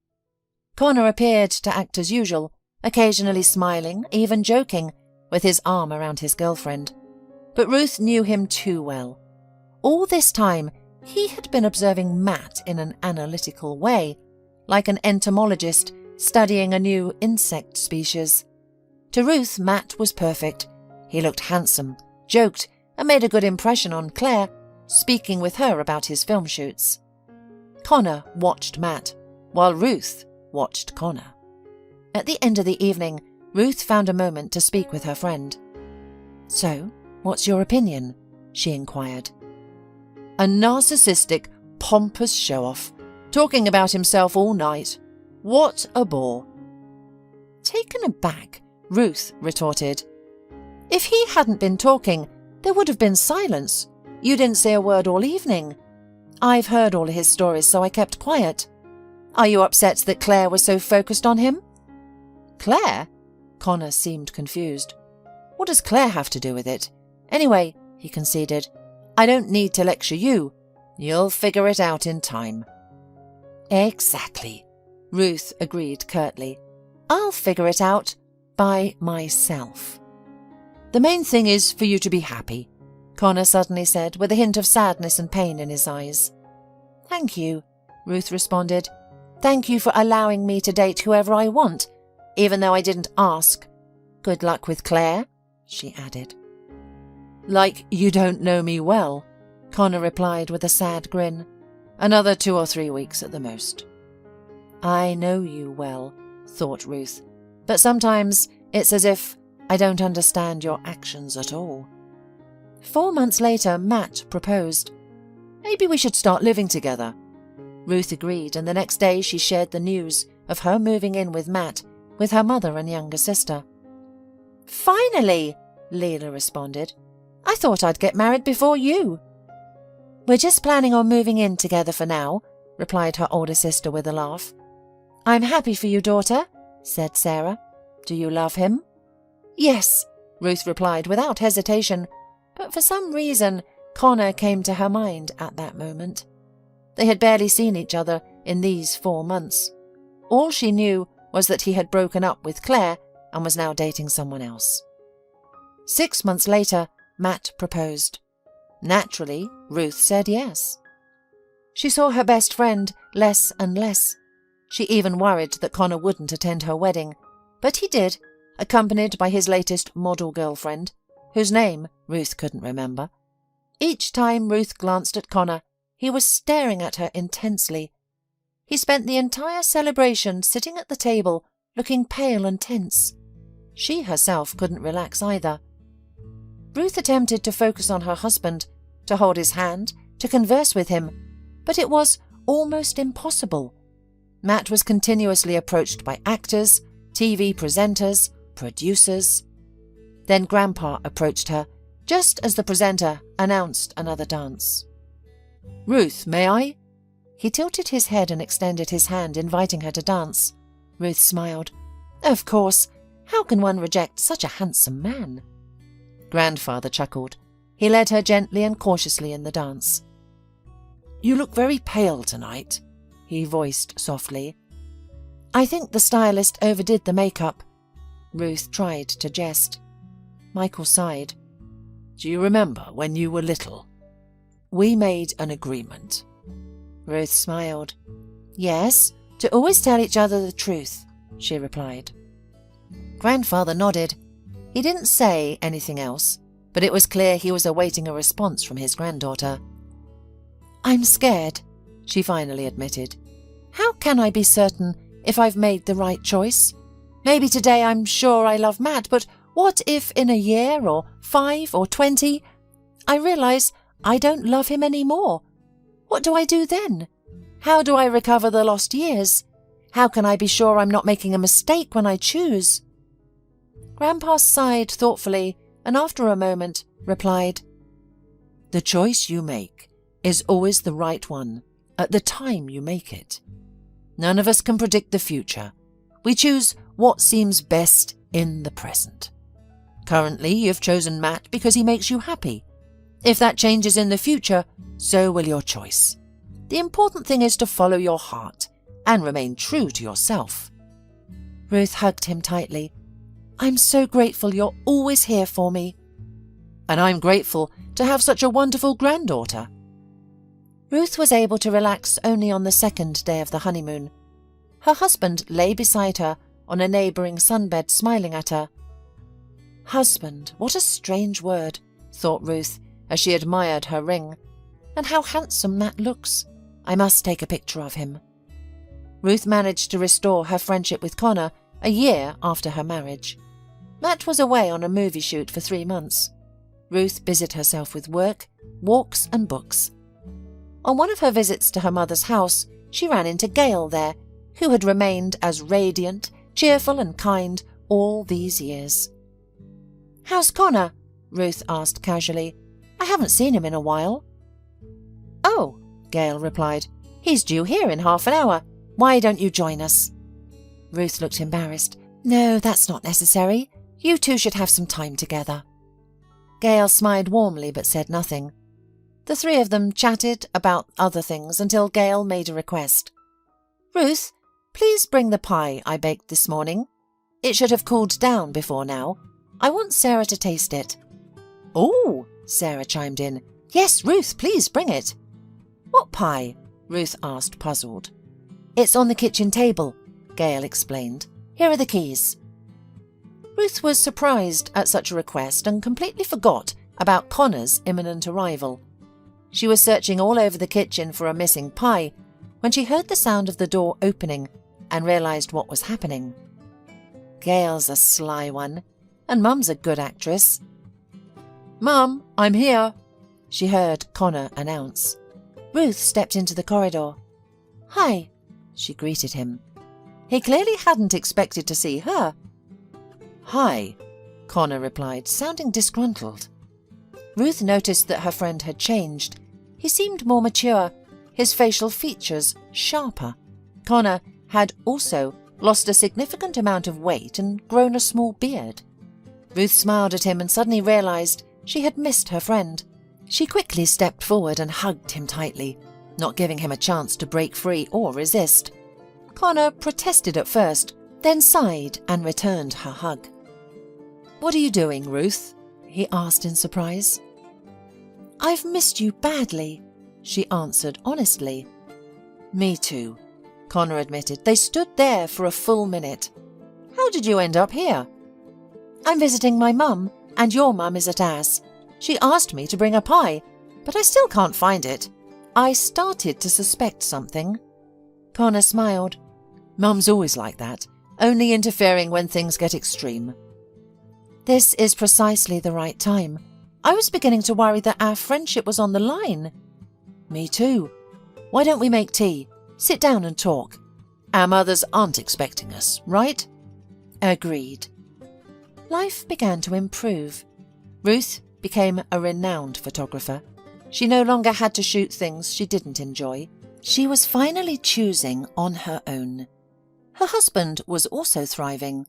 Connor appeared to act as usual, occasionally smiling, even joking, with his arm around his girlfriend. But Ruth knew him too well. All this time, he had been observing Matt in an analytical way, like an entomologist studying a new insect species. To Ruth, Matt was perfect. He looked handsome, joked, and made a good impression on Claire, speaking with her about his film shoots. Connor watched Matt, while Ruth watched Connor. At the end of the evening, Ruth found a moment to speak with her friend. "So, what's your opinion?" she inquired. "A narcissistic, pompous show-off, talking about himself all night. What a bore." Taken aback, Ruth retorted, "If he hadn't been talking, there would have been silence. You didn't say a word all evening. I've heard all his stories, so I kept quiet. Are you upset that Claire was so focused on him?" "Claire?" Connor seemed confused. "What does Claire have to do with it? Anyway," he conceded, "I don't need to lecture you. You'll figure it out in time." "Exactly," Ruth agreed curtly. "I'll figure it out by myself." "The main thing is for you to be happy," Connor suddenly said, with a hint of sadness and pain in his eyes. "Thank you," Ruth responded. "Thank you for allowing me to date whoever I want, even though I didn't ask. Good luck with Claire," she added. "Like you don't know me well," Connor replied with a sad grin. "Another 2 or 3 weeks at the most." "I know you well," thought Ruth, "but sometimes it's as if I don't understand your actions at all." 4 months later, Matt proposed. "Maybe we should start living together." Ruth agreed, and the next day she shared the news of her moving in with Matt with her mother and younger sister. "Finally," Leela responded. "I thought I'd get married before you." "We're just planning on moving in together for now," replied her older sister with a laugh. "I'm happy for you, daughter," said Sarah. "Do you love him?" "Yes," Ruth replied without hesitation, but for some reason Connor came to her mind at that moment. They had barely seen each other in these 4 months. All she knew was that he had broken up with Claire and was now dating someone else. 6 months later, Matt proposed. Naturally, Ruth said yes. She saw her best friend less and less. She even worried that Connor wouldn't attend her wedding, but he did, accompanied by his latest model girlfriend, whose name Ruth couldn't remember. Each time Ruth glanced at Connor, he was staring at her intensely. He spent the entire celebration sitting at the table, looking pale and tense. She herself couldn't relax either. Ruth attempted to focus on her husband, to hold his hand, to converse with him, but it was almost impossible. Matt was continuously approached by actors, TV presenters, producers. Then Grandpa approached her, just as the presenter announced another dance. "Ruth, may I?" He tilted his head and extended his hand, inviting her to dance. Ruth smiled. Of course. How can one reject such a handsome man? Grandfather chuckled. He led her gently and cautiously in the dance. You look very pale tonight, he voiced softly. I think the stylist overdid the makeup. Ruth tried to jest. Michael sighed. Do you remember when you were little? We made an agreement. Ruth smiled. Yes, to always tell each other the truth, she replied. Grandfather nodded. He didn't say anything else, but it was clear he was awaiting a response from his granddaughter. I'm scared, she finally admitted. How can I be certain if I've made the right choice? Maybe today I'm sure I love Matt, but what if in a year or 5 or 20 I realize I don't love him anymore? What do I do then? How do I recover the lost years? How can I be sure I'm not making a mistake when I choose? Grandpa sighed thoughtfully and after a moment replied, The choice you make is always the right one at the time you make it. None of us can predict the future. We choose what seems best in the present. Currently, you've chosen Matt because he makes you happy. If that changes in the future, so will your choice. The important thing is to follow your heart and remain true to yourself. Ruth hugged him tightly. I'm so grateful you're always here for me. And I'm grateful to have such a wonderful granddaughter. Ruth was able to relax only on the second day of the honeymoon. Her husband lay beside her on a neighbouring sunbed, smiling at her. Husband, what a strange word, thought Ruth as she admired her ring. And how handsome Matt looks. I must take a picture of him. Ruth managed to restore her friendship with Connor a year after her marriage. Matt was away on a movie shoot for 3 months. Ruth busied herself with work, walks and books. On one of her visits to her mother's house, she ran into Gail there, who had remained as radiant, cheerful and kind all these years. How's Connor? Ruth asked casually. I haven't seen him in a while. Oh, Gail replied. He's due here in half an hour. Why don't you join us? Ruth looked embarrassed. No, that's not necessary. You two should have some time together. Gail smiled warmly but said nothing. The three of them chatted about other things until Gail made a request. Ruth, please bring the pie I baked this morning. It should have cooled down before now. I want Sarah to taste it. Oh, Sarah chimed in. Yes, Ruth, please bring it. What pie? Ruth asked, puzzled. It's on the kitchen table, Gail explained. Here are the keys. Ruth was surprised at such a request and completely forgot about Connor's imminent arrival. She was searching all over the kitchen for a missing pie when she heard the sound of the door opening and realised what was happening. Gail's a sly one, and Mum's a good actress. Mum, I'm here, she heard Connor announce. Ruth stepped into the corridor. Hi, she greeted him. He clearly hadn't expected to see her. Hi, Connor replied, sounding disgruntled. Ruth noticed that her friend had changed. He seemed more mature, his facial features sharper. Connor had also lost a significant amount of weight and grown a small beard. Ruth smiled at him and suddenly realised she had missed her friend. She quickly stepped forward and hugged him tightly, not giving him a chance to break free or resist. Connor protested at first, then sighed and returned her hug. What are you doing, Ruth? He asked in surprise. I've missed you badly, she answered honestly. Me too, Connor admitted. They stood there for a full minute. How did you end up here? I'm visiting my mum, and your mum is at As. She asked me to bring a pie, but I still can't find it. I started to suspect something. Connor smiled. Mum's always like that, only interfering when things get extreme. This is precisely the right time. I was beginning to worry that our friendship was on the line. Me too. Why don't we make tea? Sit down and talk. Our mothers aren't expecting us, right? Agreed. Life began to improve. Ruth became a renowned photographer. She no longer had to shoot things she didn't enjoy. She was finally choosing on her own. Her husband was also thriving.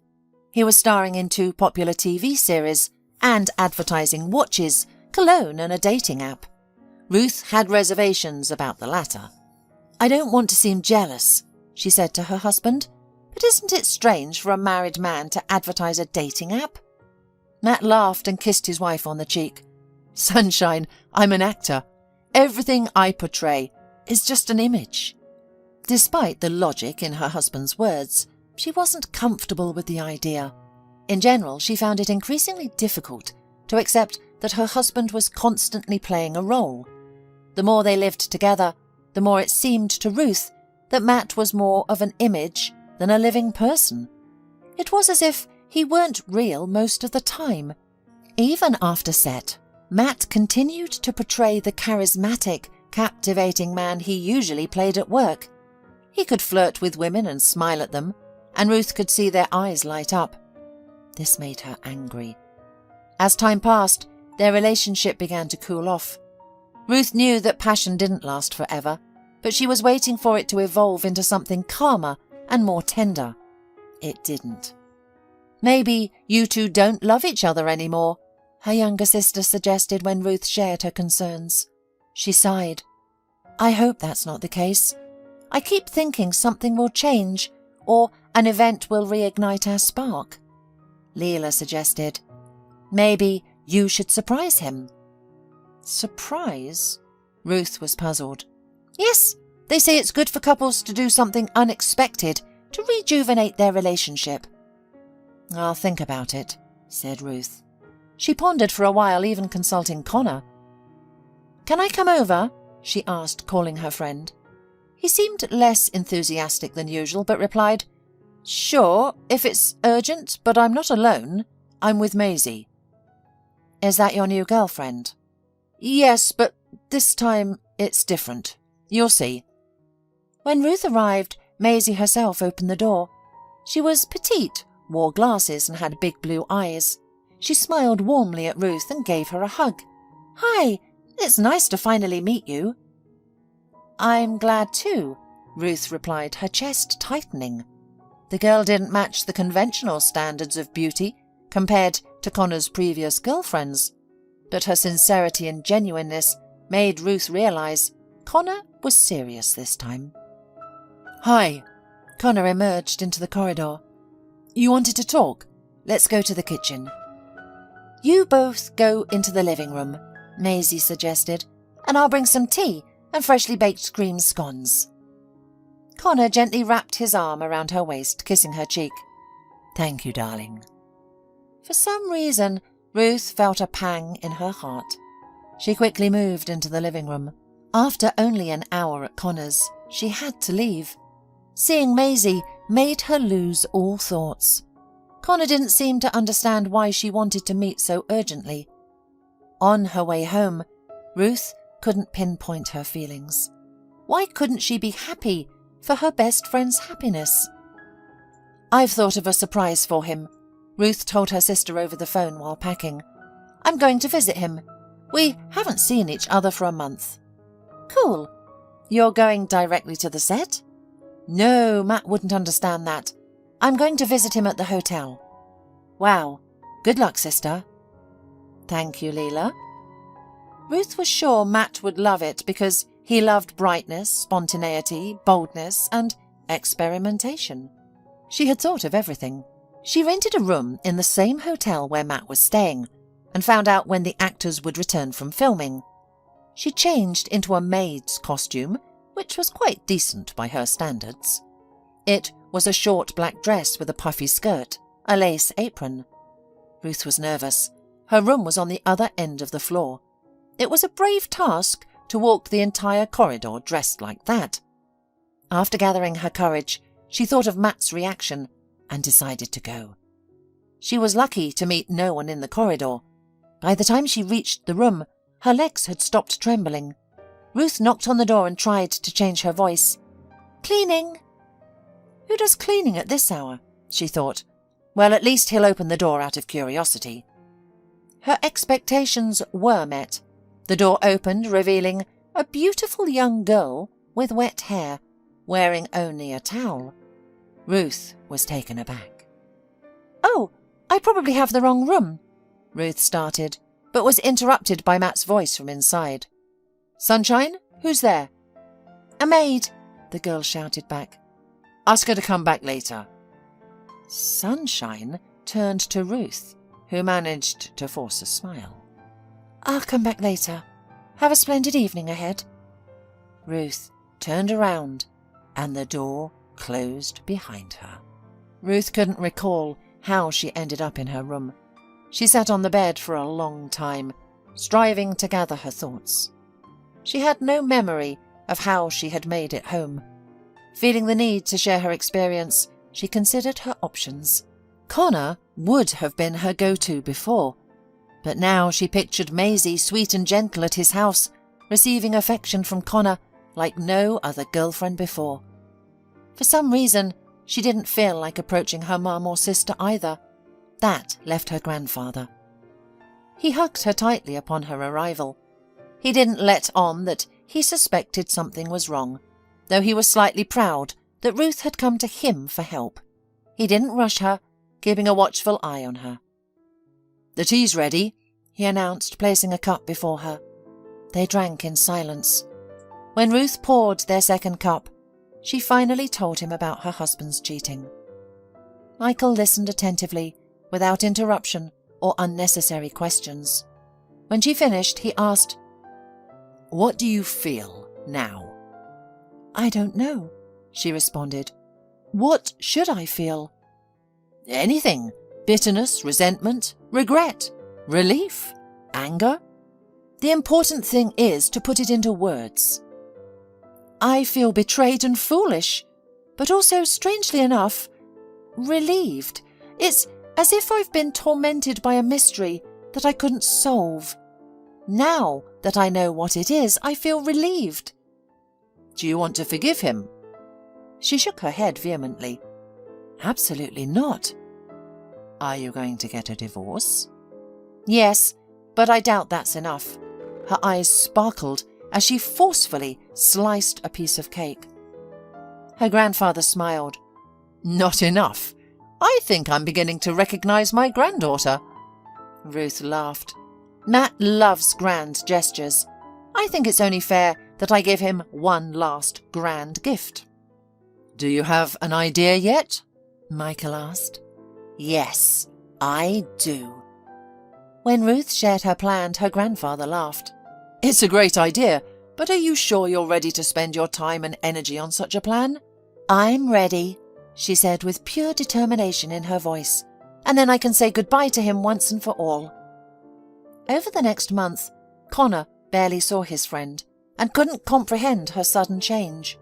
He was starring in 2 popular TV series and advertising watches, cologne and a dating app. Ruth had reservations about the latter. "I don't want to seem jealous," she said to her husband, "but isn't it strange for a married man to advertise a dating app?" Matt laughed and kissed his wife on the cheek. "Sunshine, I'm an actor. Everything I portray is just an image." Despite the logic in her husband's words, she wasn't comfortable with the idea. In general, she found it increasingly difficult to accept that her husband was constantly playing a role. The more they lived together, the more it seemed to Ruth that Matt was more of an image than a living person. It was as if he weren't real most of the time. Even after set, Matt continued to portray the charismatic, captivating man he usually played at work. He could flirt with women and smile at them, and Ruth could see their eyes light up. This made her angry. As time passed, their relationship began to cool off. Ruth knew that passion didn't last forever, but she was waiting for it to evolve into something calmer and more tender. It didn't. "Maybe you two don't love each other anymore," her younger sister suggested when Ruth shared her concerns. She sighed. "I hope that's not the case. I keep thinking something will change, or an event will reignite our spark." Leela suggested, "Maybe you should surprise him." "Surprise?" Ruth was puzzled. "Yes, they say it's good for couples to do something unexpected to rejuvenate their relationship." "I'll think about it," said Ruth. She pondered for a while, even consulting Connor. "Can I come over?" she asked, calling her friend. He seemed less enthusiastic than usual, but replied, "Sure, if it's urgent, but I'm not alone. I'm with Maisie." "Is that your new girlfriend?" "Yes, but this time it's different. You'll see." When Ruth arrived, Maisie herself opened the door. She was petite, wore glasses and had big blue eyes. She smiled warmly at Ruth and gave her a hug. "Hi, it's nice to finally meet you." "I'm glad too," Ruth replied, her chest tightening. The girl didn't match the conventional standards of beauty compared to Connor's previous girlfriends, but her sincerity and genuineness made Ruth realize Connor was serious this time. "Hi." Connor emerged into the corridor. "You wanted to talk? Let's go to the kitchen." "You both go into the living room," Maisie suggested, "and I'll bring some tea and freshly baked cream scones." Connor gently wrapped his arm around her waist, kissing her cheek. "Thank you, darling." For some reason, Ruth felt a pang in her heart. She quickly moved into the living room. After only an hour at Connor's, she had to leave. Seeing Maisie made her lose all thoughts. Connor didn't seem to understand why she wanted to meet so urgently. On her way home, Ruth couldn't pinpoint her feelings. Why couldn't she be happy for her best friend's happiness? "I've thought of a surprise for him," Ruth told her sister over the phone while packing. "I'm going to visit him. We haven't seen each other for a month." "Cool. You're going directly to the set?" "No, Matt wouldn't understand that. I'm going to visit him at the hotel." "Wow. Good luck, sister." "Thank you, Leela." Ruth was sure Matt would love it because he loved brightness, spontaneity, boldness, and experimentation. She had thought of everything. She rented a room in the same hotel where Matt was staying and found out when the actors would return from filming. She changed into a maid's costume, which was quite decent by her standards. It was a short black dress with a puffy skirt, a lace apron. Ruth was nervous. Her room was on the other end of the floor. It was a brave task to walk the entire corridor dressed like that. After gathering her courage, she thought of Matt's reaction and decided to go. She was lucky to meet no one in the corridor. By the time she reached the room, her legs had stopped trembling. Ruth knocked on the door and tried to change her voice. "Cleaning." "Who does cleaning at this hour?" she thought. Well, at least he'll open the door out of curiosity. Her expectations were met. The door opened, revealing a beautiful young girl with wet hair, wearing only a towel. Ruth was taken aback. "Oh, I probably have the wrong room," Ruth started, but was interrupted by Matt's voice from inside. "Sunshine, who's there?" "A maid," the girl shouted back. "Ask her to come back later." Sunshine turned to Ruth, who managed to force a smile. "I'll come back later. Have a splendid evening ahead." Ruth turned around, and the door closed behind her. Ruth couldn't recall how she ended up in her room. She sat on the bed for a long time, striving to gather her thoughts. She had no memory of how she had made it home. Feeling the need to share her experience, she considered her options. Connor would have been her go-to before, but now she pictured Maisie sweet and gentle at his house, receiving affection from Connor like no other girlfriend before. For some reason, she didn't feel like approaching her mum or sister either. That left her grandfather. He hugged her tightly upon her arrival. He didn't let on that he suspected something was wrong, though he was slightly proud that Ruth had come to him for help. He didn't rush her, keeping a watchful eye on her. "The tea's ready," he announced, placing a cup before her. They drank in silence. When Ruth poured their second cup, she finally told him about her husband's cheating. Michael listened attentively, without interruption or unnecessary questions. When she finished, he asked, "What do you feel now?" "I don't know," she responded. "What should I feel?" "Anything. Bitterness, resentment, regret, relief, anger. The important thing is to put it into words." "I feel betrayed and foolish, but also, strangely enough, relieved. It's as if I've been tormented by a mystery that I couldn't solve. Now that I know what it is, I feel relieved." "Do you want to forgive him?" She shook her head vehemently. "Absolutely not." "Are you going to get a divorce?" "Yes, but I doubt that's enough." Her eyes sparkled as she forcefully sliced a piece of cake. Her grandfather smiled. "Not enough. I think I'm beginning to recognize my granddaughter." Ruth laughed. "Matt loves grand gestures. I think it's only fair that I give him one last grand gift." "Do you have an idea yet?" Michael asked. "Yes, I do." When Ruth shared her plan, her grandfather laughed. "It's a great idea, but are you sure you're ready to spend your time and energy on such a plan?" "I'm ready," she said with pure determination in her voice, "and then I can say goodbye to him once and for all." Over the next month, Connor barely saw his friend and couldn't comprehend her sudden change.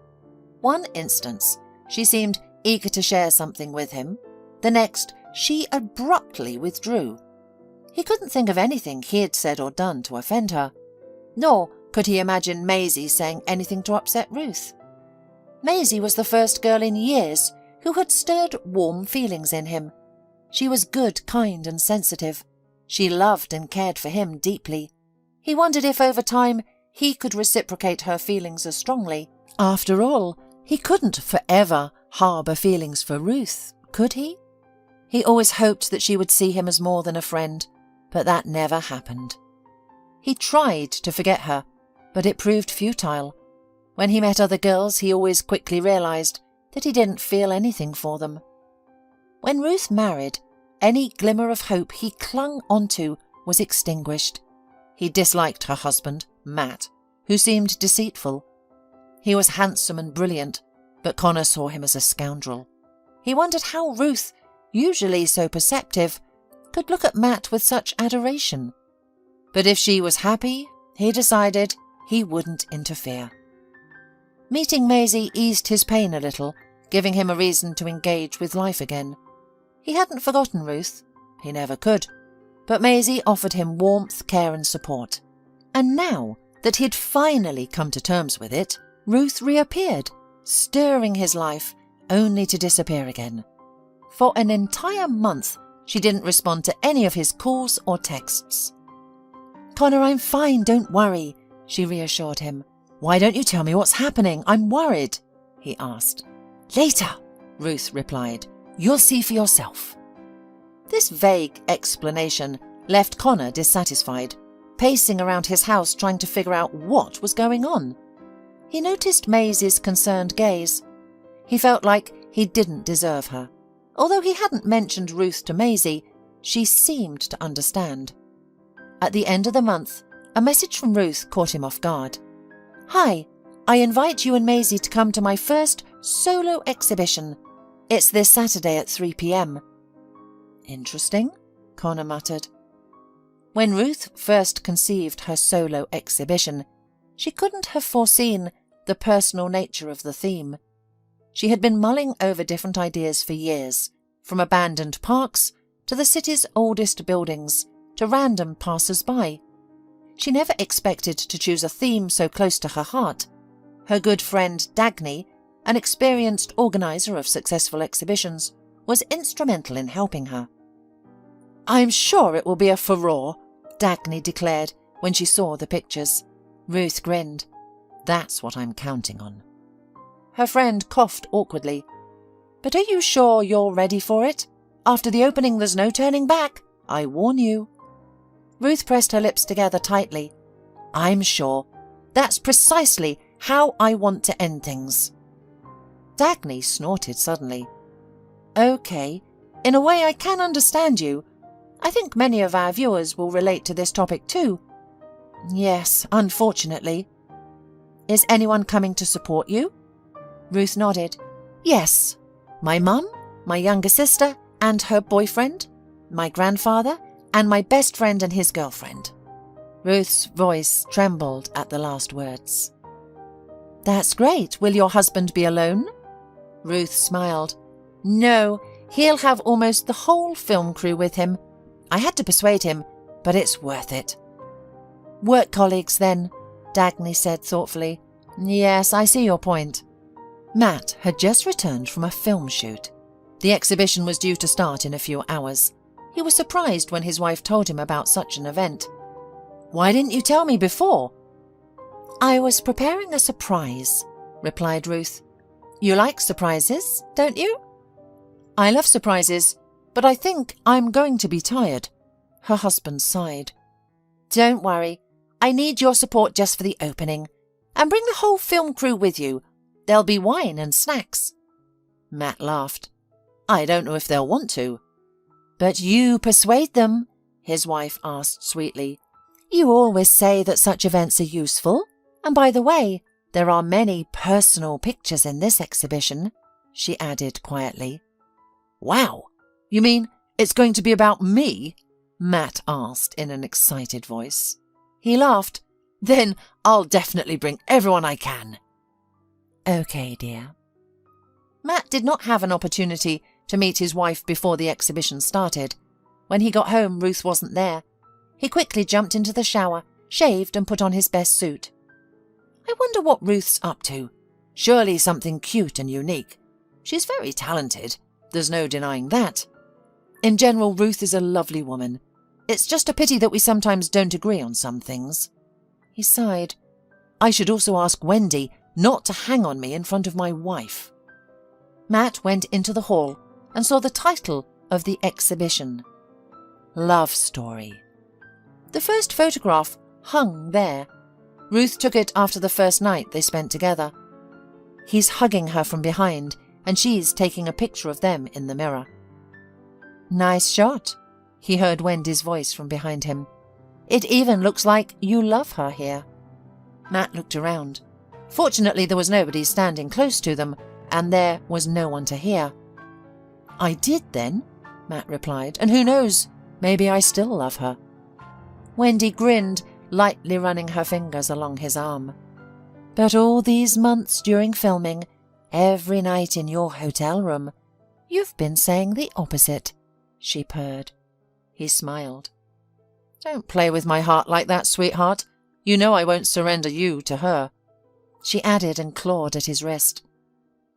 One instance, she seemed eager to share something with him. The next, she abruptly withdrew. He couldn't think of anything he had said or done to offend her, nor could he imagine Maisie saying anything to upset Ruth. Maisie was the first girl in years who had stirred warm feelings in him. She was good, kind, and sensitive. She loved and cared for him deeply. He wondered if over time he could reciprocate her feelings as strongly. After all, he couldn't forever harbour feelings for Ruth, could he? He always hoped that she would see him as more than a friend, but that never happened. He tried to forget her, but it proved futile. When he met other girls, he always quickly realised that he didn't feel anything for them. When Ruth married, any glimmer of hope he clung onto was extinguished. He disliked her husband, Matt, who seemed deceitful. He was handsome and brilliant, but Connor saw him as a scoundrel. He wondered how Ruth, usually so perceptive, could look at Matt with such adoration. But if she was happy, he decided he wouldn't interfere. Meeting Maisie eased his pain a little, giving him a reason to engage with life again. He hadn't forgotten Ruth. He never could. But Maisie offered him warmth, care and support. And now that he'd finally come to terms with it, Ruth reappeared, stirring his life, only to disappear again. For an entire month, she didn't respond to any of his calls or texts. "Connor, I'm fine, don't worry," she reassured him. "Why don't you tell me what's happening? I'm worried," he asked. "Later," Ruth replied. "You'll see for yourself." This vague explanation left Connor dissatisfied, pacing around his house trying to figure out what was going on. He noticed Maisie's concerned gaze. He felt like he didn't deserve her. Although he hadn't mentioned Ruth to Maisie, she seemed to understand. At the end of the month, a message from Ruth caught him off guard. "Hi, I invite you and Maisie to come to my first solo exhibition. It's this Saturday at 3 p.m. "Interesting," Connor muttered. When Ruth first conceived her solo exhibition, she couldn't have foreseen the personal nature of the theme. She had been mulling over different ideas for years, from abandoned parks to the city's oldest buildings to random passers-by. She never expected to choose a theme so close to her heart. Her good friend Dagny, an experienced organizer of successful exhibitions, was instrumental in helping her. "I'm sure it will be a furore," Dagny declared when she saw the pictures. Ruth grinned. "That's what I'm counting on." Her friend coughed awkwardly. "But are you sure you're ready for it? After the opening there's no turning back. I warn you." Ruth pressed her lips together tightly. "I'm sure. That's precisely how I want to end things." Dagny snorted suddenly. "Okay, in a way I can understand you. I think many of our viewers will relate to this topic too." "Yes, unfortunately." "Is anyone coming to support you?" Ruth nodded. "Yes. My mum, my younger sister and her boyfriend, my grandfather, and my best friend and his girlfriend." Ruth's voice trembled at the last words. "That's great. Will your husband be alone?" Ruth smiled. "No, he'll have almost the whole film crew with him. I had to persuade him, but it's worth it." "Work colleagues, then," Dagny said thoughtfully. "Yes, I see your point." Matt had just returned from a film shoot. The exhibition was due to start in a few hours. He was surprised when his wife told him about such an event. "Why didn't you tell me before?" "I was preparing a surprise," replied Ruth. "You like surprises, don't you?" "I love surprises, but I think I'm going to be tired." Her husband sighed. "Don't worry. I need your support just for the opening. And bring the whole film crew with you. There'll be wine and snacks." Matt laughed. "I don't know if they'll want to." "But you persuade them," his wife asked sweetly. "You always say that such events are useful. And by the way, there are many personal pictures in this exhibition," she added quietly. "Wow! You mean it's going to be about me?" Matt asked in an excited voice. He laughed. "Then I'll definitely bring everyone I can." "Okay, dear." Matt did not have an opportunity to meet his wife before the exhibition started. When he got home, Ruth wasn't there. He quickly jumped into the shower, shaved and put on his best suit. I wonder what Ruth's up to. Surely something cute and unique. She's very talented. There's no denying that. In general, Ruth is a lovely woman. It's just a pity that we sometimes don't agree on some things. He sighed. I should also ask Wendy not to hang on me in front of my wife. Matt went into the hall and saw the title of the exhibition. Love Story. The first photograph hung there. Ruth took it after the first night they spent together. He's hugging her from behind, and she's taking a picture of them in the mirror. "Nice shot," he heard Wendy's voice from behind him. "It even looks like you love her here." Matt looked around. Fortunately, there was nobody standing close to them, and there was no one to hear. "I did then," Matt replied, "and who knows, maybe I still love her." Wendy grinned, lightly running her fingers along his arm. "But all these months during filming, every night in your hotel room, you've been saying the opposite," she purred. He smiled. "Don't play with my heart like that, sweetheart. You know I won't surrender you to her," she added and clawed at his wrist.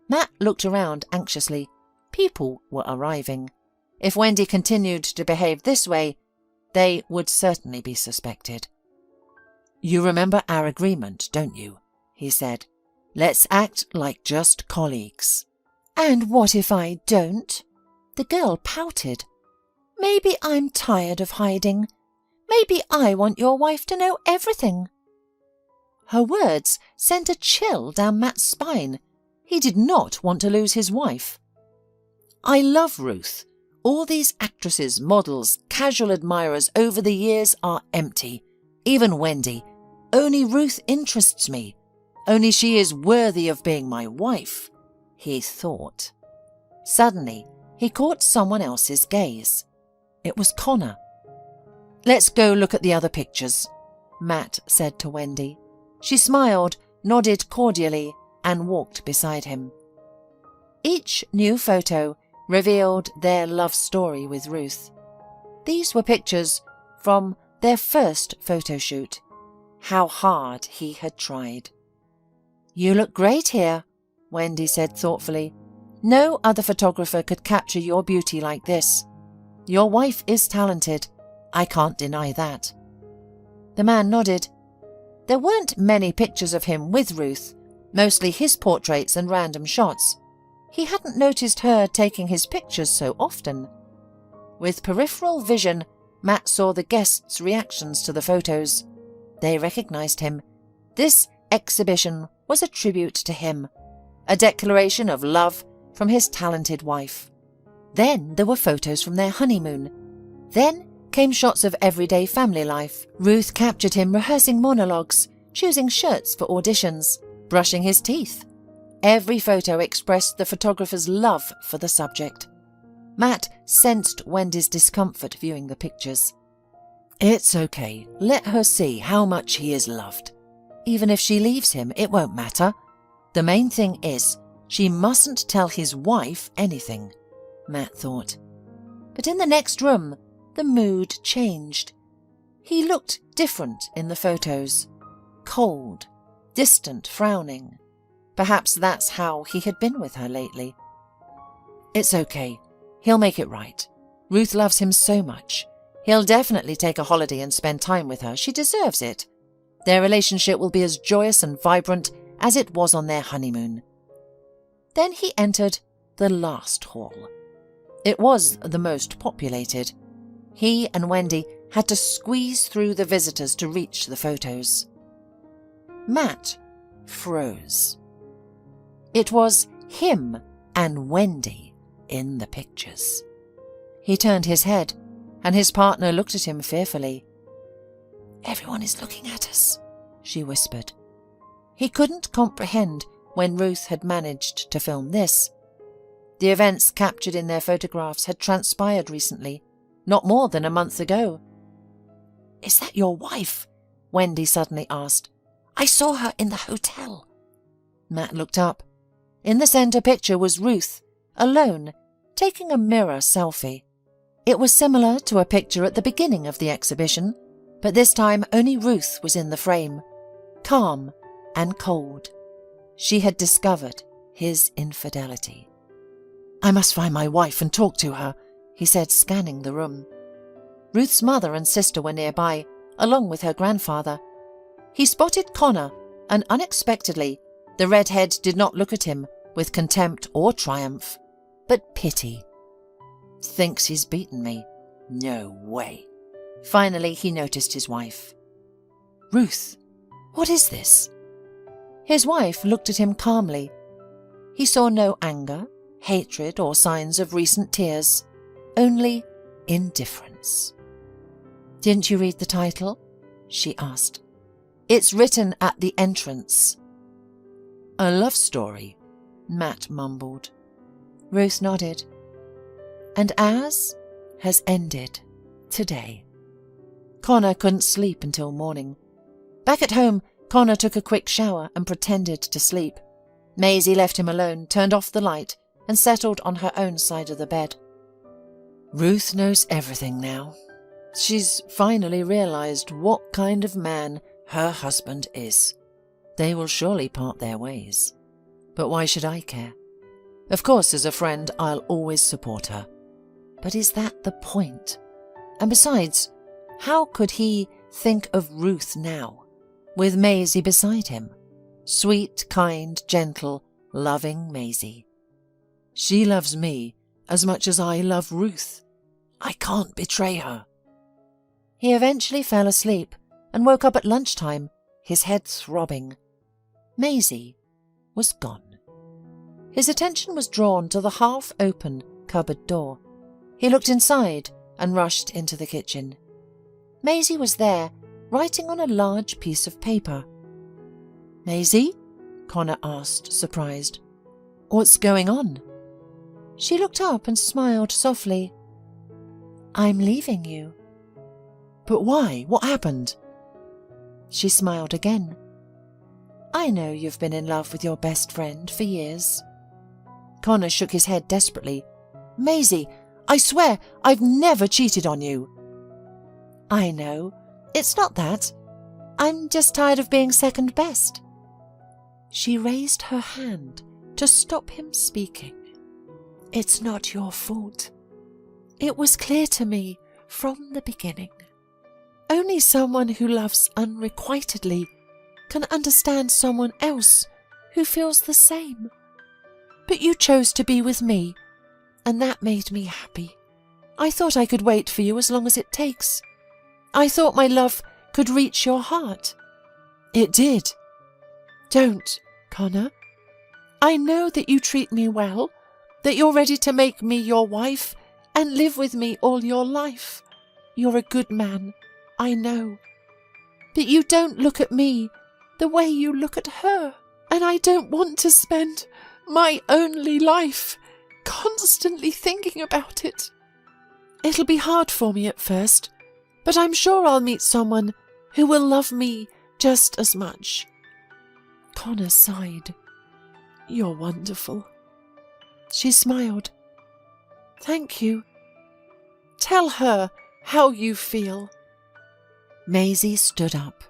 Matt looked around anxiously. People were arriving. If Wendy continued to behave this way, they would certainly be suspected. "You remember our agreement, don't you?" he said. "Let's act like just colleagues." "And what if I don't?" The girl pouted. "Maybe I'm tired of hiding. Maybe I want your wife to know everything." Her words sent a chill down Matt's spine. He did not want to lose his wife. "I love Ruth. All these actresses, models, casual admirers over the years are empty. Even Wendy. Only Ruth interests me. Only she is worthy of being my wife," he thought. Suddenly, he caught someone else's gaze. It was Connor. "Let's go look at the other pictures," Matt said to Wendy. She smiled, nodded cordially, and walked beside him. Each new photo revealed their love story with Ruth. These were pictures from their first photo shoot. How hard he had tried. "You look great here," Wendy said thoughtfully. "No other photographer could capture your beauty like this. Your wife is talented. I can't deny that." The man nodded. There weren't many pictures of him with Ruth, mostly his portraits and random shots. He hadn't noticed her taking his pictures so often. With peripheral vision, Matt saw the guests' reactions to the photos. They recognized him. This exhibition was a tribute to him, a declaration of love from his talented wife. Then there were photos from their honeymoon. Then came shots of everyday family life. Ruth captured him rehearsing monologues, choosing shirts for auditions, brushing his teeth. Every photo expressed the photographer's love for the subject. Matt sensed Wendy's discomfort viewing the pictures. "It's okay. Let her see how much he is loved. Even if she leaves him, it won't matter. The main thing is, she mustn't tell his wife anything," Matt thought. But in the next room, the mood changed. He looked different in the photos. Cold, distant, frowning. Perhaps that's how he had been with her lately. "It's okay. He'll make it right. Ruth loves him so much. He'll definitely take a holiday and spend time with her. She deserves it. Their relationship will be as joyous and vibrant as it was on their honeymoon." Then he entered the last hall. It was the most populated. He and Wendy had to squeeze through the visitors to reach the photos. Matt froze. It was him and Wendy in the pictures. He turned his head, and his partner looked at him fearfully. "Everyone is looking at us," she whispered. He couldn't comprehend when Ruth had managed to film this. The events captured in their photographs had transpired recently, not more than a month ago. "Is that your wife?" Wendy suddenly asked. "I saw her in the hotel." Matt looked up. In the center picture was Ruth, alone, taking a mirror selfie. It was similar to a picture at the beginning of the exhibition, but this time only Ruth was in the frame, calm and cold. She had discovered his infidelity. "I must find my wife and talk to her," he said, scanning the room. Ruth's mother and sister were nearby, along with her grandfather. He spotted Connor, and unexpectedly, the redhead did not look at him with contempt or triumph, but pity. "Thinks he's beaten me? No way." Finally, he noticed his wife. "Ruth, what is this?" His wife looked at him calmly. He saw no anger, hatred, or signs of recent tears, only indifference. "Didn't you read the title?" she asked. "It's written at the entrance." "A love story," Matt mumbled. Ruth nodded. "And ours has ended today." Connor couldn't sleep until morning. Back at home, Connor took a quick shower and pretended to sleep. Maisie left him alone, turned off the light, and settled on her own side of the bed. Ruth knows everything now. She's finally realized what kind of man her husband is. They will surely part their ways. But why should I care? Of course, as a friend, I'll always support her. But is that the point? And besides, how could he think of Ruth now, with Maisie beside him? Sweet, kind, gentle, loving Maisie. She loves me as much as I love Ruth. I can't betray her. He eventually fell asleep and woke up at lunchtime, his head throbbing. Maisie was gone. His attention was drawn to the half-open cupboard door. He looked inside and rushed into the kitchen. Maisie was there, writing on a large piece of paper. "Maisie?" Connor asked, surprised. "What's going on?" She looked up and smiled softly. "I'm leaving you." "But why? What happened?" She smiled again. "I know you've been in love with your best friend for years." Connor shook his head desperately. "Maisie, I swear I've never cheated on you." "I know. It's not that. I'm just tired of being second best." She raised her hand to stop him speaking. "It's not your fault. It was clear to me from the beginning. Only someone who loves unrequitedly can understand someone else who feels the same. But you chose to be with me, and that made me happy. I thought I could wait for you as long as it takes. I thought my love could reach your heart. It did." "Don't, Connor. I know that you treat me well, that you're ready to make me your wife and live with me all your life. You're a good man, I know. But you don't look at me the way you look at her, and I don't want to spend my only life constantly thinking about it. It'll be hard for me at first, but I'm sure I'll meet someone who will love me just as much." Connor sighed. "You're wonderful." She smiled. "Thank you. Tell her how you feel." Maisie stood up,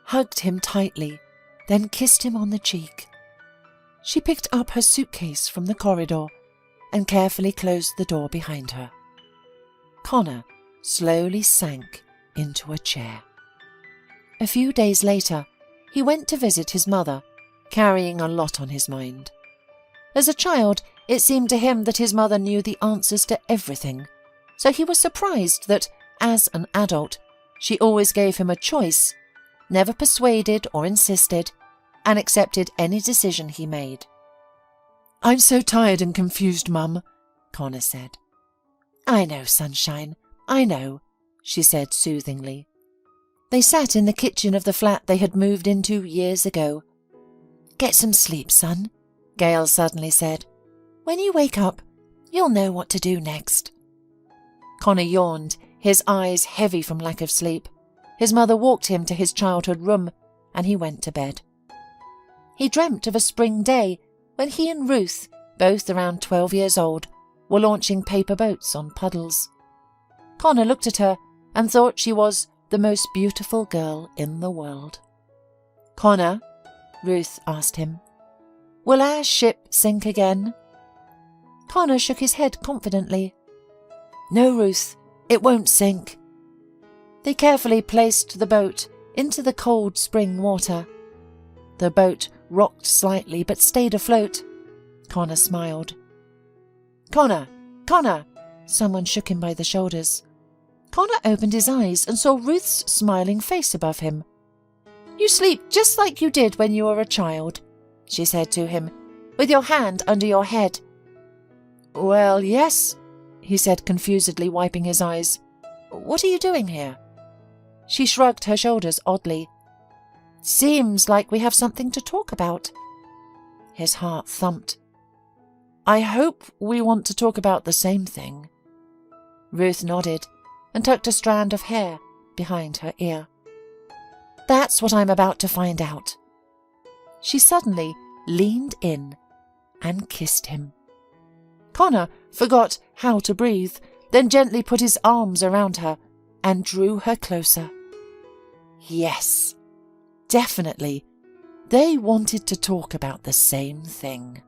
hugged him tightly, then kissed him on the cheek. She picked up her suitcase from the corridor and carefully closed the door behind her. Connor slowly sank into a chair. A few days later, he went to visit his mother, carrying a lot on his mind. As a child, it seemed to him that his mother knew the answers to everything, so he was surprised that, as an adult, she always gave him a choice, never persuaded or insisted, and accepted any decision he made. "I'm so tired and confused, Mum," Connor said. "I know, sunshine, I know," she said soothingly. They sat in the kitchen of the flat they had moved into years ago. "Get some sleep, son," Gail suddenly said. "When you wake up, you'll know what to do next." Connor yawned, his eyes heavy from lack of sleep. His mother walked him to his childhood room, and he went to bed. He dreamt of a spring day when he and Ruth, both around 12 years old, were launching paper boats on puddles. Connor looked at her and thought she was the most beautiful girl in the world. "Connor," Ruth asked him, "will our ship sink again?" Connor shook his head confidently. "No, Ruth, it won't sink." They carefully placed the boat into the cold spring water. The boat rocked slightly but stayed afloat. Connor smiled. "Connor! Connor!" Someone shook him by the shoulders. Connor opened his eyes and saw Ruth's smiling face above him. "You sleep just like you did when you were a child," she said to him, "with your hand under your head." "Well, yes," he said confusedly, wiping his eyes. "What are you doing here?" She shrugged her shoulders oddly. "Seems like we have something to talk about." His heart thumped. "I hope we want to talk about the same thing." Ruth nodded and tucked a strand of hair behind her ear. "That's what I'm about to find out." She suddenly leaned in and kissed him. Connor forgot how to breathe, then gently put his arms around her and drew her closer. Yes, definitely, they wanted to talk about the same thing.